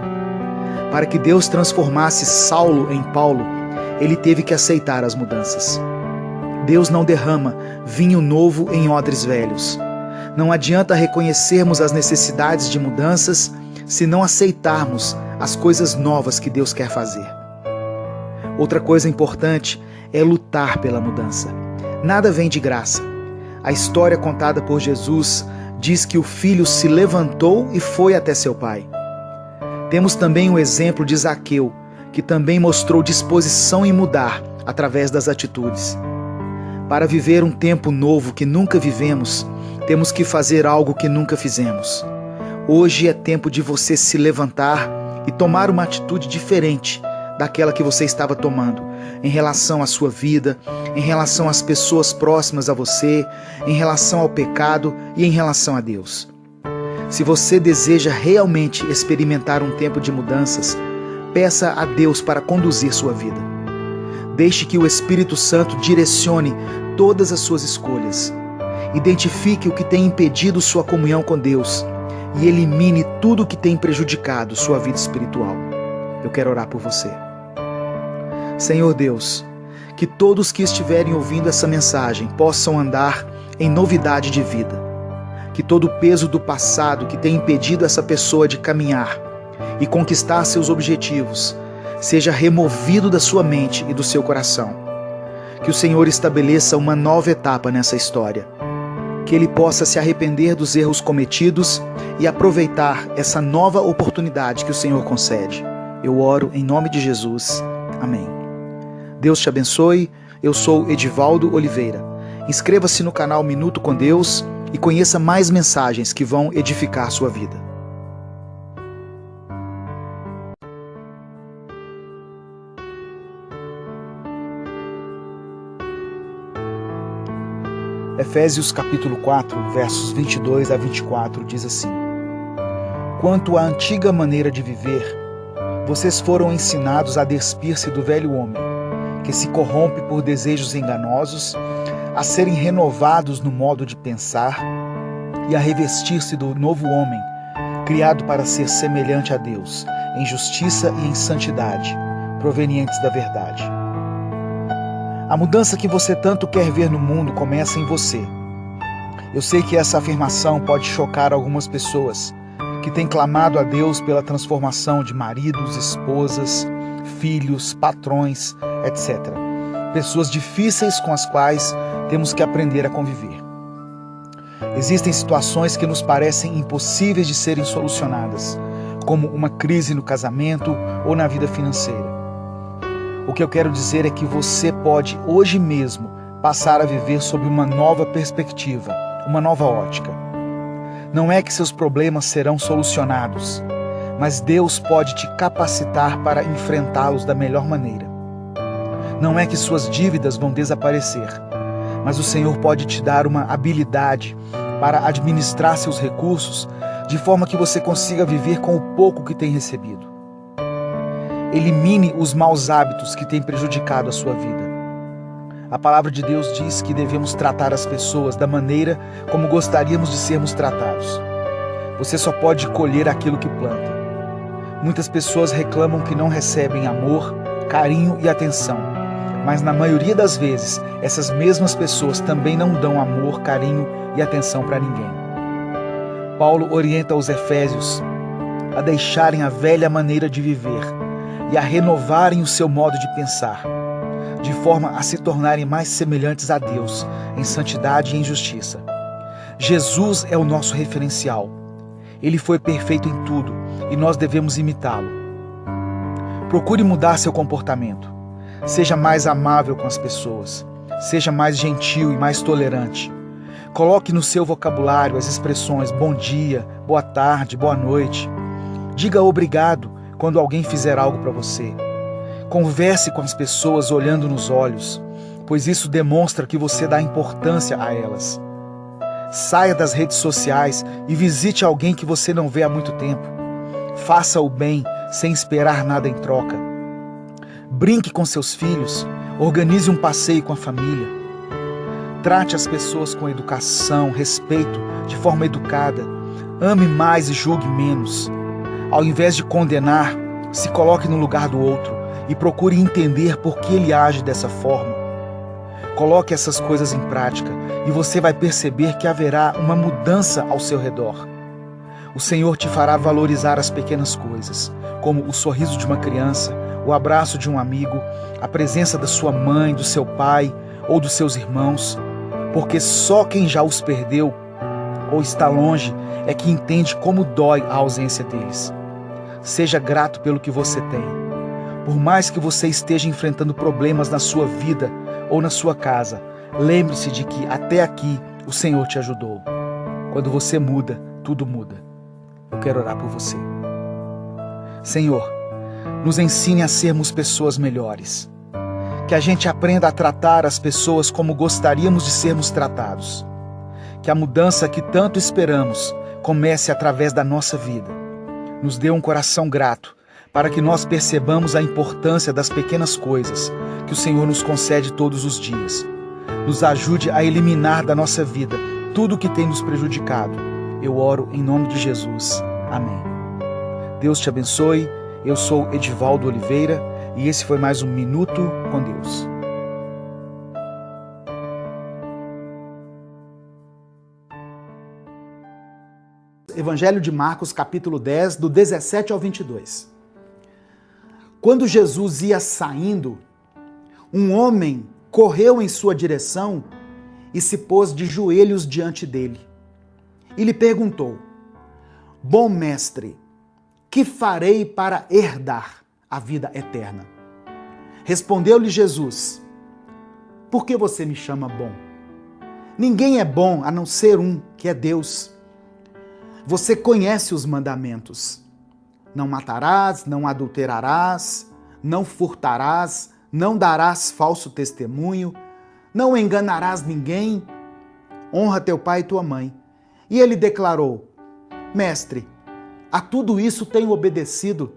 Para que Deus transformasse Saulo em Paulo, ele teve que aceitar as mudanças. Deus não derrama vinho novo em odres velhos. Não adianta reconhecermos as necessidades de mudanças se não aceitarmos as coisas novas que Deus quer fazer. Outra coisa importante é lutar pela mudança. Nada vem de graça. A história contada por Jesus diz que o filho se levantou e foi até seu pai. Temos também o exemplo de Zaqueu, que também mostrou disposição em mudar através das atitudes. Para viver um tempo novo que nunca vivemos, temos que fazer algo que nunca fizemos. Hoje é tempo de você se levantar e tomar uma atitude diferente daquela que você estava tomando, em relação à sua vida, em relação às pessoas próximas a você, em relação ao pecado e em relação a Deus. Se você deseja realmente experimentar um tempo de mudanças, peça a Deus para conduzir sua vida. Deixe que o Espírito Santo direcione todas as suas escolhas. Identifique o que tem impedido sua comunhão com Deus e elimine tudo o que tem prejudicado sua vida espiritual. Eu quero orar por você. Senhor Deus, que todos que estiverem ouvindo essa mensagem possam andar em novidade de vida. Que todo o peso do passado que tem impedido essa pessoa de caminhar e conquistar seus objetivos seja removido da sua mente e do seu coração. Que o Senhor estabeleça uma nova etapa nessa história. Que ele possa se arrepender dos erros cometidos e aproveitar essa nova oportunidade que o Senhor concede. Eu oro em nome de Jesus. Amém. Deus te abençoe. Eu sou Edivaldo Oliveira. Inscreva-se no canal Minuto com Deus e conheça mais mensagens que vão edificar sua vida. Efésios capítulo 4, versos 22 a 24 diz assim: Quanto à antiga maneira de viver, vocês foram ensinados a despir-se do velho homem, que se corrompe por desejos enganosos, a serem renovados no modo de pensar e a revestir-se do novo homem, criado para ser semelhante a Deus, em justiça e em santidade, provenientes da verdade. A mudança que você tanto quer ver no mundo começa em você. Eu sei que essa afirmação pode chocar algumas pessoas que têm clamado a Deus pela transformação de maridos, esposas, filhos, patrões, etc. Pessoas difíceis com as quais temos que aprender a conviver. Existem situações que nos parecem impossíveis de serem solucionadas, como uma crise no casamento ou na vida financeira. O que eu quero dizer é que você pode hoje mesmo passar a viver sob uma nova perspectiva, uma nova ótica. Não é que seus problemas serão solucionados, mas Deus pode te capacitar para enfrentá-los da melhor maneira. Não é que suas dívidas vão desaparecer, mas o Senhor pode te dar uma habilidade para administrar seus recursos de forma que você consiga viver com o pouco que tem recebido. Elimine os maus hábitos que têm prejudicado a sua vida. A palavra de Deus diz que devemos tratar as pessoas da maneira como gostaríamos de sermos tratados. Você só pode colher aquilo que planta. Muitas pessoas reclamam que não recebem amor, carinho e atenção, mas na maioria das vezes, essas mesmas pessoas também não dão amor, carinho e atenção para ninguém. Paulo orienta os efésios a deixarem a velha maneira de viver e a renovarem o seu modo de pensar, de forma a se tornarem mais semelhantes a Deus em santidade e em justiça. Jesus é o nosso referencial. Ele foi perfeito em tudo e nós devemos imitá-lo. Procure mudar seu comportamento. Seja mais amável com as pessoas. Seja mais gentil e mais tolerante. Coloque no seu vocabulário as expressões bom dia, boa tarde, boa noite. Diga obrigado quando alguém fizer algo para você. Converse com as pessoas olhando nos olhos, pois isso demonstra que você dá importância a elas. Saia das redes sociais e visite alguém que você não vê há muito tempo. Faça o bem sem esperar nada em troca. Brinque com seus filhos, organize um passeio com a família. Trate as pessoas com educação, respeito, de forma educada. Ame mais e julgue menos. Ao invés de condenar, se coloque no lugar do outro e procure entender por que ele age dessa forma. Coloque essas coisas em prática e você vai perceber que haverá uma mudança ao seu redor. O Senhor te fará valorizar as pequenas coisas, como o sorriso de uma criança, o abraço de um amigo, a presença da sua mãe, do seu pai ou dos seus irmãos, porque só quem já os perdeu ou está longe é que entende como dói a ausência deles. Seja grato pelo que você tem. Por mais que você esteja enfrentando problemas na sua vida ou na sua casa, lembre-se de que até aqui o Senhor te ajudou. Quando você muda, tudo muda. Eu quero orar por você. Senhor, nos ensine a sermos pessoas melhores. Que a gente aprenda a tratar as pessoas como gostaríamos de sermos tratados. Que a mudança que tanto esperamos comece através da nossa vida. Nos dê um coração grato, para que nós percebamos a importância das pequenas coisas que o Senhor nos concede todos os dias. Nos ajude a eliminar da nossa vida tudo o que tem nos prejudicado. Eu oro em nome de Jesus. Amém. Deus te abençoe. Eu sou Edivaldo Oliveira e esse foi mais um Minuto com Deus. Evangelho de Marcos, capítulo 10, do 17 ao 22. Quando Jesus ia saindo, um homem correu em sua direção e se pôs de joelhos diante dele. E lhe perguntou: Bom mestre, que farei para herdar a vida eterna? Respondeu-lhe Jesus: Por que você me chama bom? Ninguém é bom a não ser um, que é Deus. Você conhece os mandamentos. Não matarás, não adulterarás, não furtarás, não darás falso testemunho, não enganarás ninguém, honra teu pai e tua mãe. E ele declarou: Mestre, a tudo isso tenho obedecido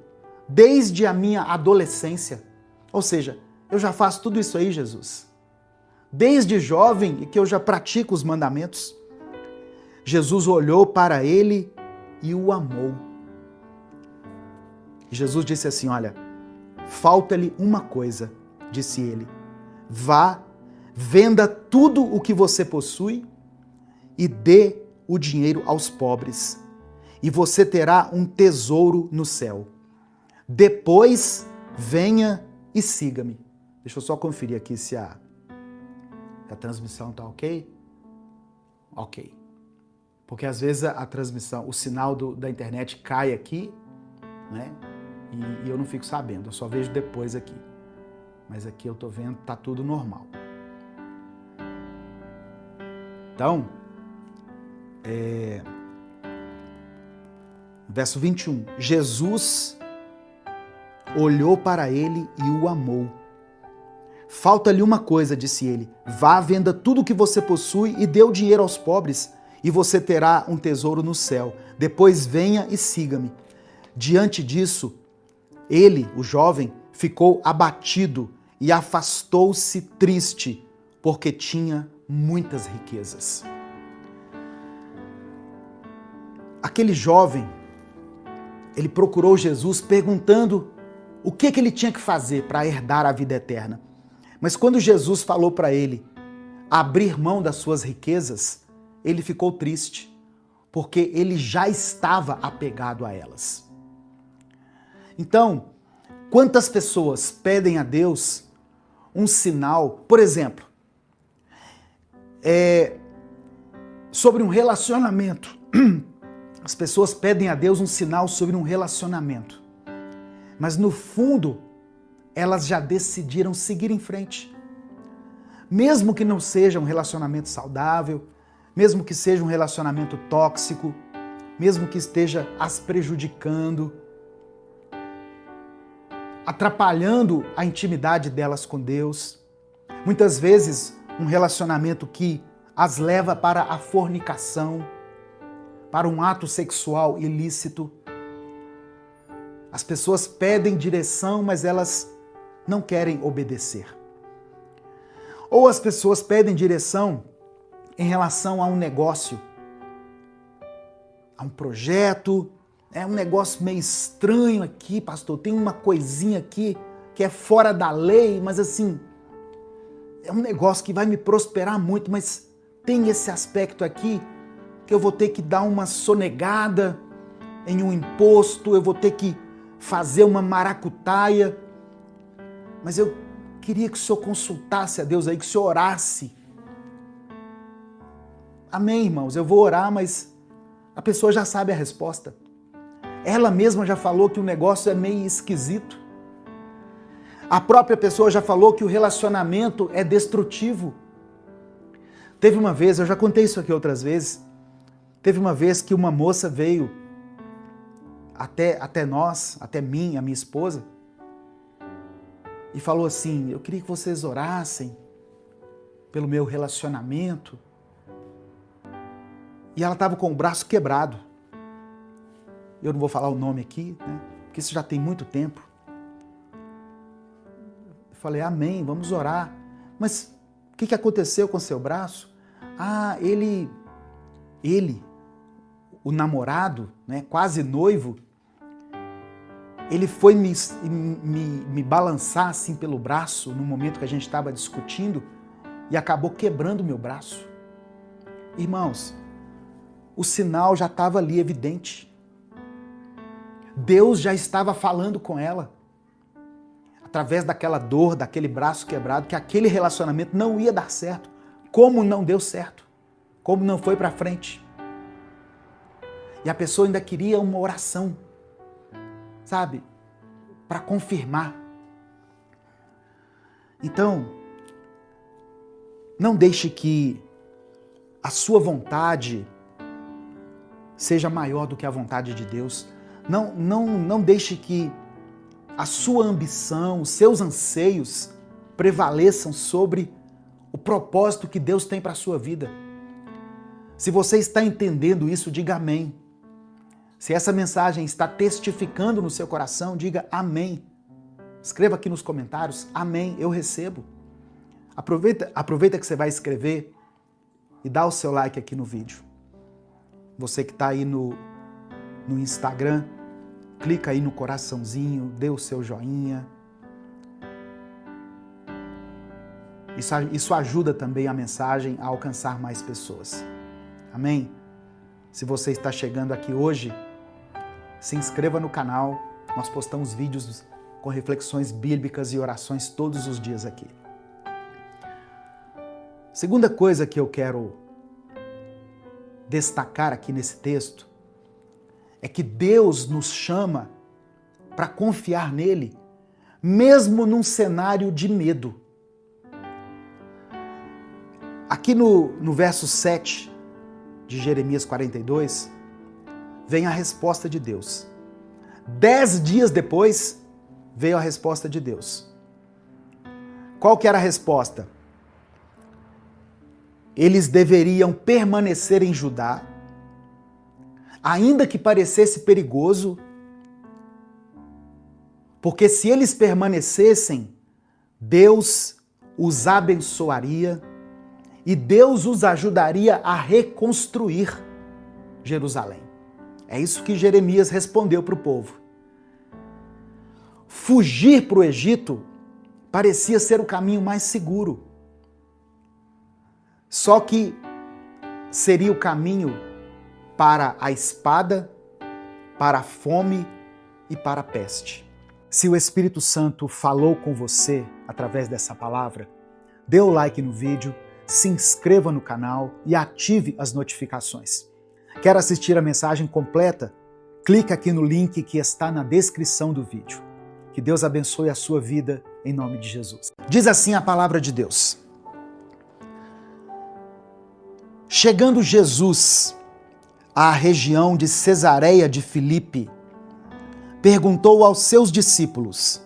desde a minha adolescência. Ou seja, eu já faço tudo isso aí, Jesus. Desde jovem e que eu já pratico os mandamentos. Jesus olhou para ele e o amou. Jesus disse assim: olha, falta-lhe uma coisa, disse ele. Vá, venda tudo o que você possui e dê o dinheiro aos pobres, e você terá um tesouro no céu. Depois, venha e siga-me. Deixa eu só conferir aqui se a transmissão está ok. Ok. Porque às vezes a transmissão, o sinal da internet cai aqui, né? E eu não fico sabendo, eu só vejo depois aqui. Mas aqui eu tô vendo, tá tudo normal. Então, verso 21. Jesus olhou para ele e o amou. Falta-lhe uma coisa, disse ele. Vá, venda tudo o que você possui e dê o dinheiro aos pobres, e você terá um tesouro no céu. Depois venha e siga-me. Diante disso, ele, o jovem, ficou abatido e afastou-se triste, porque tinha muitas riquezas. aquele jovem, ele procurou Jesus perguntando o que ele tinha que fazer para herdar a vida eterna. Mas quando Jesus falou para ele abrir mão das suas riquezas, ele ficou triste, porque ele já estava apegado a elas. Então, quantas pessoas pedem a Deus um sinal, por exemplo, sobre um relacionamento. As pessoas pedem a Deus um sinal sobre um relacionamento, mas no fundo, elas já decidiram seguir em frente. Mesmo que não seja um relacionamento saudável, mesmo que seja um relacionamento tóxico, mesmo que esteja as prejudicando, atrapalhando a intimidade delas com Deus. Muitas vezes, um relacionamento que as leva para a fornicação, para um ato sexual ilícito. As pessoas pedem direção, mas elas não querem obedecer. Ou as pessoas pedem direção em relação a um negócio, a um projeto. É um negócio meio estranho aqui, pastor. Tem uma coisinha aqui que é fora da lei, mas assim, é um negócio que vai me prosperar muito, mas tem esse aspecto aqui que eu vou ter que dar uma sonegada em um imposto, eu vou ter que fazer uma maracutaia. Mas eu queria que o senhor consultasse a Deus aí, que o senhor orasse. Amém, irmãos? Eu vou orar, mas a pessoa já sabe a resposta. Ela mesma já falou que o negócio é meio esquisito. A própria pessoa já falou que o relacionamento é destrutivo. Teve uma vez, eu já contei isso aqui outras vezes, teve uma vez que uma moça veio até nós, até mim, a minha esposa, e falou assim: eu queria que vocês orassem pelo meu relacionamento. E ela estava com o braço quebrado. Eu não vou falar o nome aqui, né? Porque isso já tem muito tempo. Eu falei: amém, vamos orar. Mas o que aconteceu com seu braço? Ah, ele, o namorado, né, quase noivo, ele foi me balançar assim pelo braço no momento que a gente estava discutindo e acabou quebrando meu braço. Irmãos, o sinal já estava ali evidente. Deus já estava falando com ela, através daquela dor, daquele braço quebrado, que aquele relacionamento não ia dar certo. Como não deu certo? Como não foi para frente? E a pessoa ainda queria uma oração, sabe? Para confirmar. Então, não deixe que a sua vontade seja maior do que a vontade de Deus. Não deixe que a sua ambição, os seus anseios prevaleçam sobre o propósito que Deus tem para a sua vida. Se você está entendendo isso, diga amém. Se essa mensagem está testificando no seu coração, diga amém. Escreva aqui nos comentários, amém, eu recebo. Aproveita que você vai escrever e dá o seu like aqui no vídeo. Você que está aí no Instagram, clica aí no coraçãozinho, dê o seu joinha. Isso ajuda também a mensagem a alcançar mais pessoas. Amém? Se você está chegando aqui hoje, se inscreva no canal. Nós postamos vídeos com reflexões bíblicas e orações todos os dias aqui. Segunda coisa que eu quero destacar aqui nesse texto é que Deus nos chama para confiar nele, mesmo num cenário de medo. Aqui no verso 7 de Jeremias 42, vem a resposta de Deus. 10 dias depois, veio a resposta de Deus. Qual que era a resposta? Eles deveriam permanecer em Judá, ainda que parecesse perigoso, porque se eles permanecessem, Deus os abençoaria e Deus os ajudaria a reconstruir Jerusalém. É isso que Jeremias respondeu para o povo. Fugir para o Egito parecia ser o caminho mais seguro. Só que seria o caminho para a espada, para a fome e para a peste. Se o Espírito Santo falou com você através dessa palavra, dê o like no vídeo, se inscreva no canal e ative as notificações. Quer assistir a mensagem completa? Clique aqui no link que está na descrição do vídeo. Que Deus abençoe a sua vida em nome de Jesus. Diz assim a palavra de Deus. Chegando Jesus à região de Cesareia de Filipe, perguntou aos seus discípulos: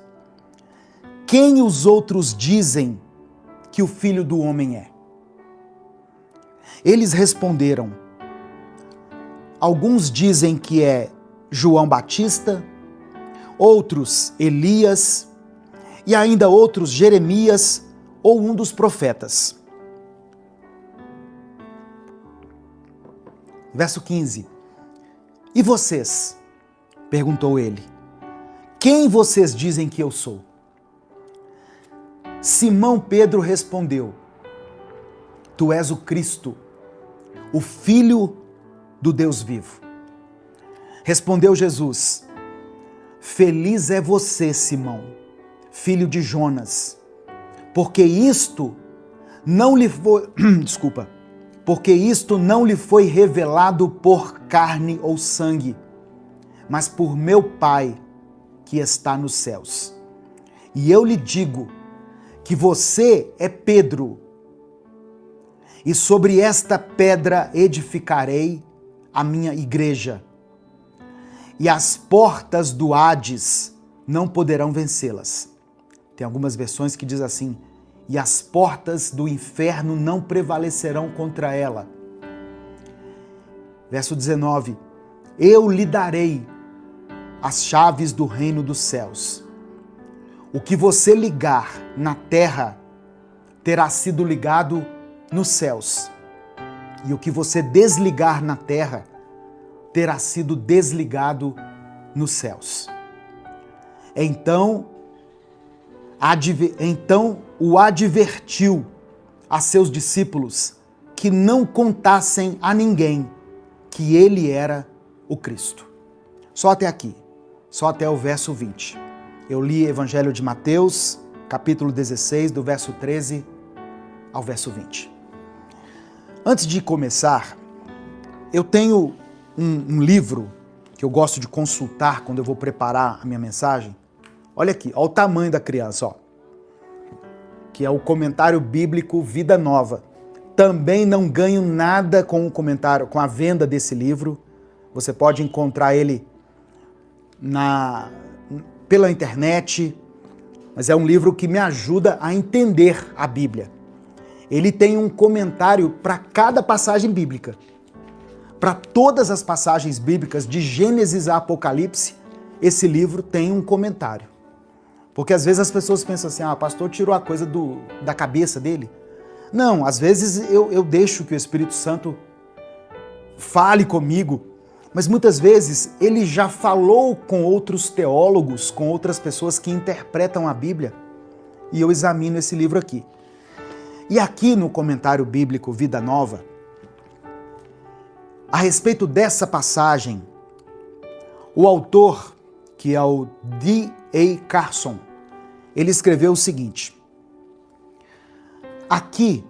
quem os outros dizem que o Filho do Homem é? Eles responderam: alguns dizem que é João Batista, outros Elias, e ainda outros Jeremias ou um dos profetas. Verso 15. E vocês? Perguntou ele. Quem vocês dizem que eu sou? Simão Pedro respondeu: tu és o Cristo, o Filho do Deus vivo. Respondeu Jesus: feliz é você, Simão, filho de Jonas, porque isto não lhe foi, porque isto não lhe foi revelado por carne ou sangue, mas por meu Pai que está nos céus. E eu lhe digo que você é Pedro, e sobre esta pedra edificarei a minha igreja, e as portas do Hades não poderão vencê-las. Tem algumas versões que diz assim: e as portas do inferno não prevalecerão contra ela. Verso 19: eu lhe darei as chaves do reino dos céus. O que você ligar na terra terá sido ligado nos céus, e o que você desligar na terra terá sido desligado nos céus. Então o advertiu a seus discípulos que não contassem a ninguém que ele era o Cristo. Só até aqui, só até o verso 20. Eu li Evangelho de Mateus, capítulo 16, do verso 13 ao verso 20. Antes de começar, eu tenho um livro que eu gosto de consultar quando eu vou preparar a minha mensagem. Olha aqui, olha o tamanho da criança, ó. Que é o comentário bíblico Vida Nova. Também não ganho nada com o comentário, com a venda desse livro. Você pode encontrar ele pela internet, mas é um livro que me ajuda a entender a Bíblia. Ele tem um comentário para cada passagem bíblica. Para todas as passagens bíblicas, de Gênesis a Apocalipse, esse livro tem um comentário. Porque às vezes as pessoas pensam assim: o pastor tirou a coisa da cabeça dele. Não, às vezes eu deixo que o Espírito Santo fale comigo, mas muitas vezes ele já falou com outros teólogos, com outras pessoas que interpretam a Bíblia, e eu examino esse livro aqui. E aqui no comentário bíblico Vida Nova, a respeito dessa passagem, o autor, que é o D.A. Carson, ele escreveu o seguinte: aqui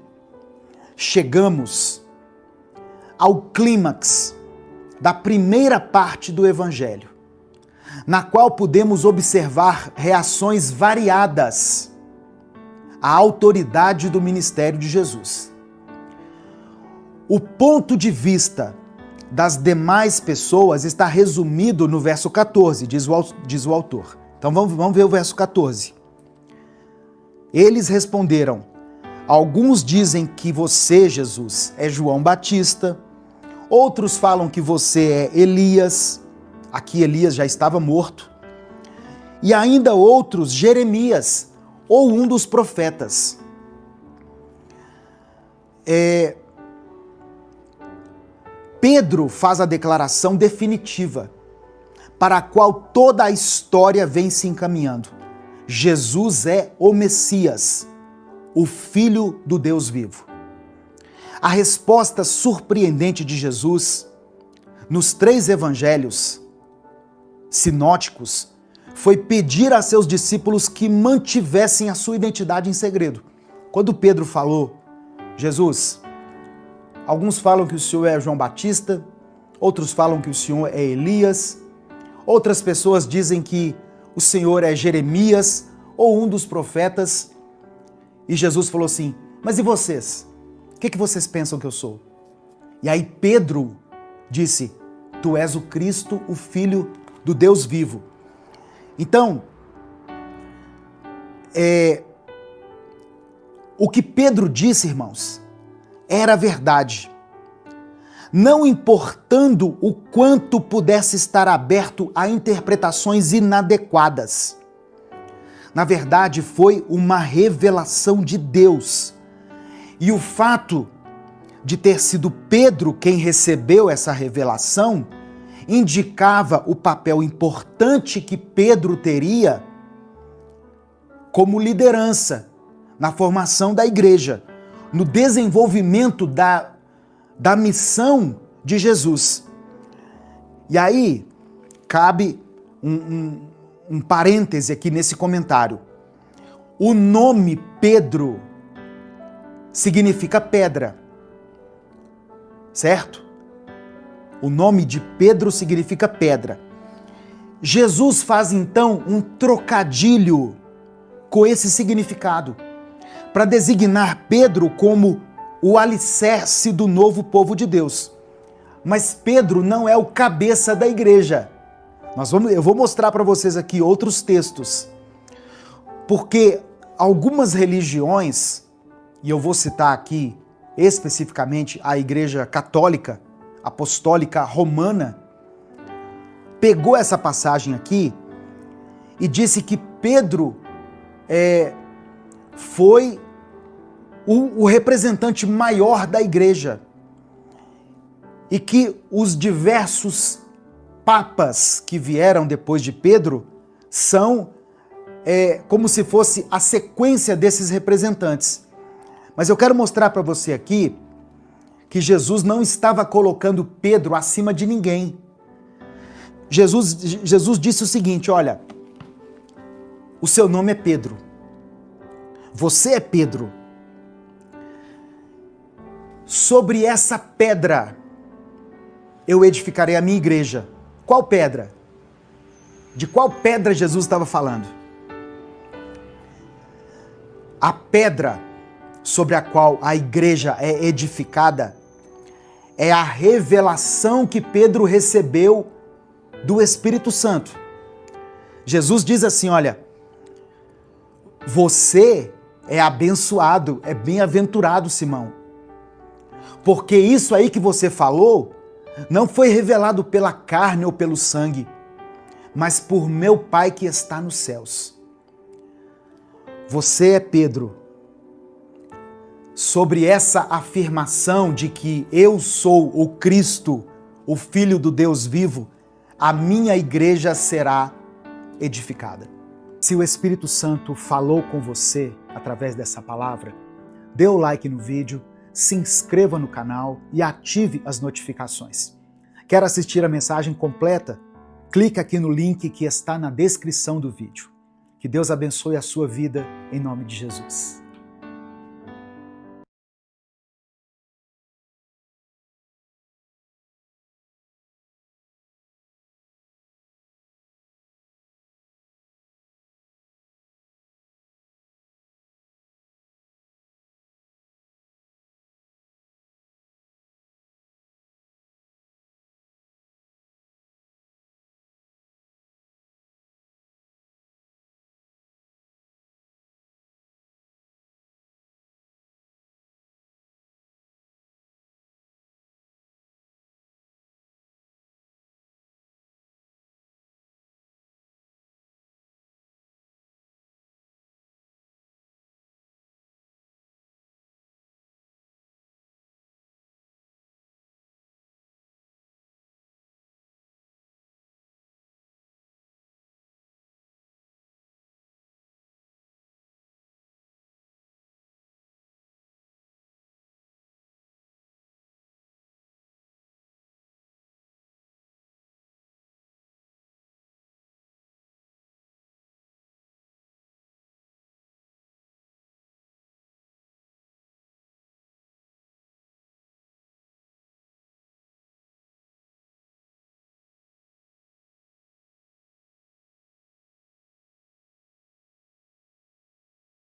chegamos ao clímax da primeira parte do Evangelho, na qual podemos observar reações variadas à autoridade do ministério de Jesus. O ponto de vista das demais pessoas está resumido no verso 14, diz o autor. Então vamos ver o verso 14. Eles responderam: alguns dizem que você, Jesus, é João Batista, outros falam que você é Elias, aqui Elias já estava morto, e ainda outros Jeremias, ou um dos profetas. Pedro faz a declaração definitiva para a qual toda a história vem se encaminhando. Jesus é o Messias, o Filho do Deus vivo. A resposta surpreendente de Jesus nos 3 evangelhos sinóticos foi pedir a seus discípulos que mantivessem a sua identidade em segredo. Quando Pedro falou, Jesus, alguns falam que o Senhor é João Batista, outros falam que o Senhor é Elias, outras pessoas dizem que o Senhor é Jeremias ou um dos profetas. E Jesus falou assim, mas e vocês? O que vocês pensam que eu sou? E aí Pedro disse, tu és o Cristo, o Filho do Deus vivo. Então, o que Pedro disse, irmãos, era verdade. Não importando o quanto pudesse estar aberto a interpretações inadequadas. Na verdade, foi uma revelação de Deus. E o fato de ter sido Pedro quem recebeu essa revelação indicava o papel importante que Pedro teria como liderança na formação da igreja, no desenvolvimento da missão de Jesus. E aí, cabe um parêntese aqui nesse comentário. O nome Pedro significa pedra, certo? O nome de Pedro significa pedra. Jesus faz então um trocadilho com esse significado, para designar Pedro como o alicerce do novo povo de Deus. Mas Pedro não é o cabeça da igreja. Eu vou mostrar para vocês aqui outros textos, porque algumas religiões, e eu vou citar aqui especificamente a Igreja Católica, Apostólica Romana, pegou essa passagem aqui e disse que Pedro foi o representante maior da igreja e que os diversos papas que vieram depois de Pedro são como se fosse a sequência desses representantes. Mas eu quero mostrar para você aqui que Jesus não estava colocando Pedro acima de ninguém. Jesus disse o seguinte, olha, o seu nome é Pedro. Você é Pedro. Sobre essa pedra eu edificarei a minha igreja. Qual pedra? De qual pedra Jesus estava falando? A pedra sobre a qual a igreja é edificada é a revelação que Pedro recebeu do Espírito Santo. Jesus diz assim, olha, você é abençoado, é bem-aventurado, Simão, porque isso aí que você falou não foi revelado pela carne ou pelo sangue, mas por meu Pai que está nos céus. Você é Pedro. Sobre essa afirmação de que eu sou o Cristo, o Filho do Deus vivo, a minha igreja será edificada. Se o Espírito Santo falou com você através dessa palavra, dê o like no vídeo, se inscreva no canal e ative as notificações. Quer assistir a mensagem completa? Clique aqui no link que está na descrição do vídeo. Que Deus abençoe a sua vida em nome de Jesus.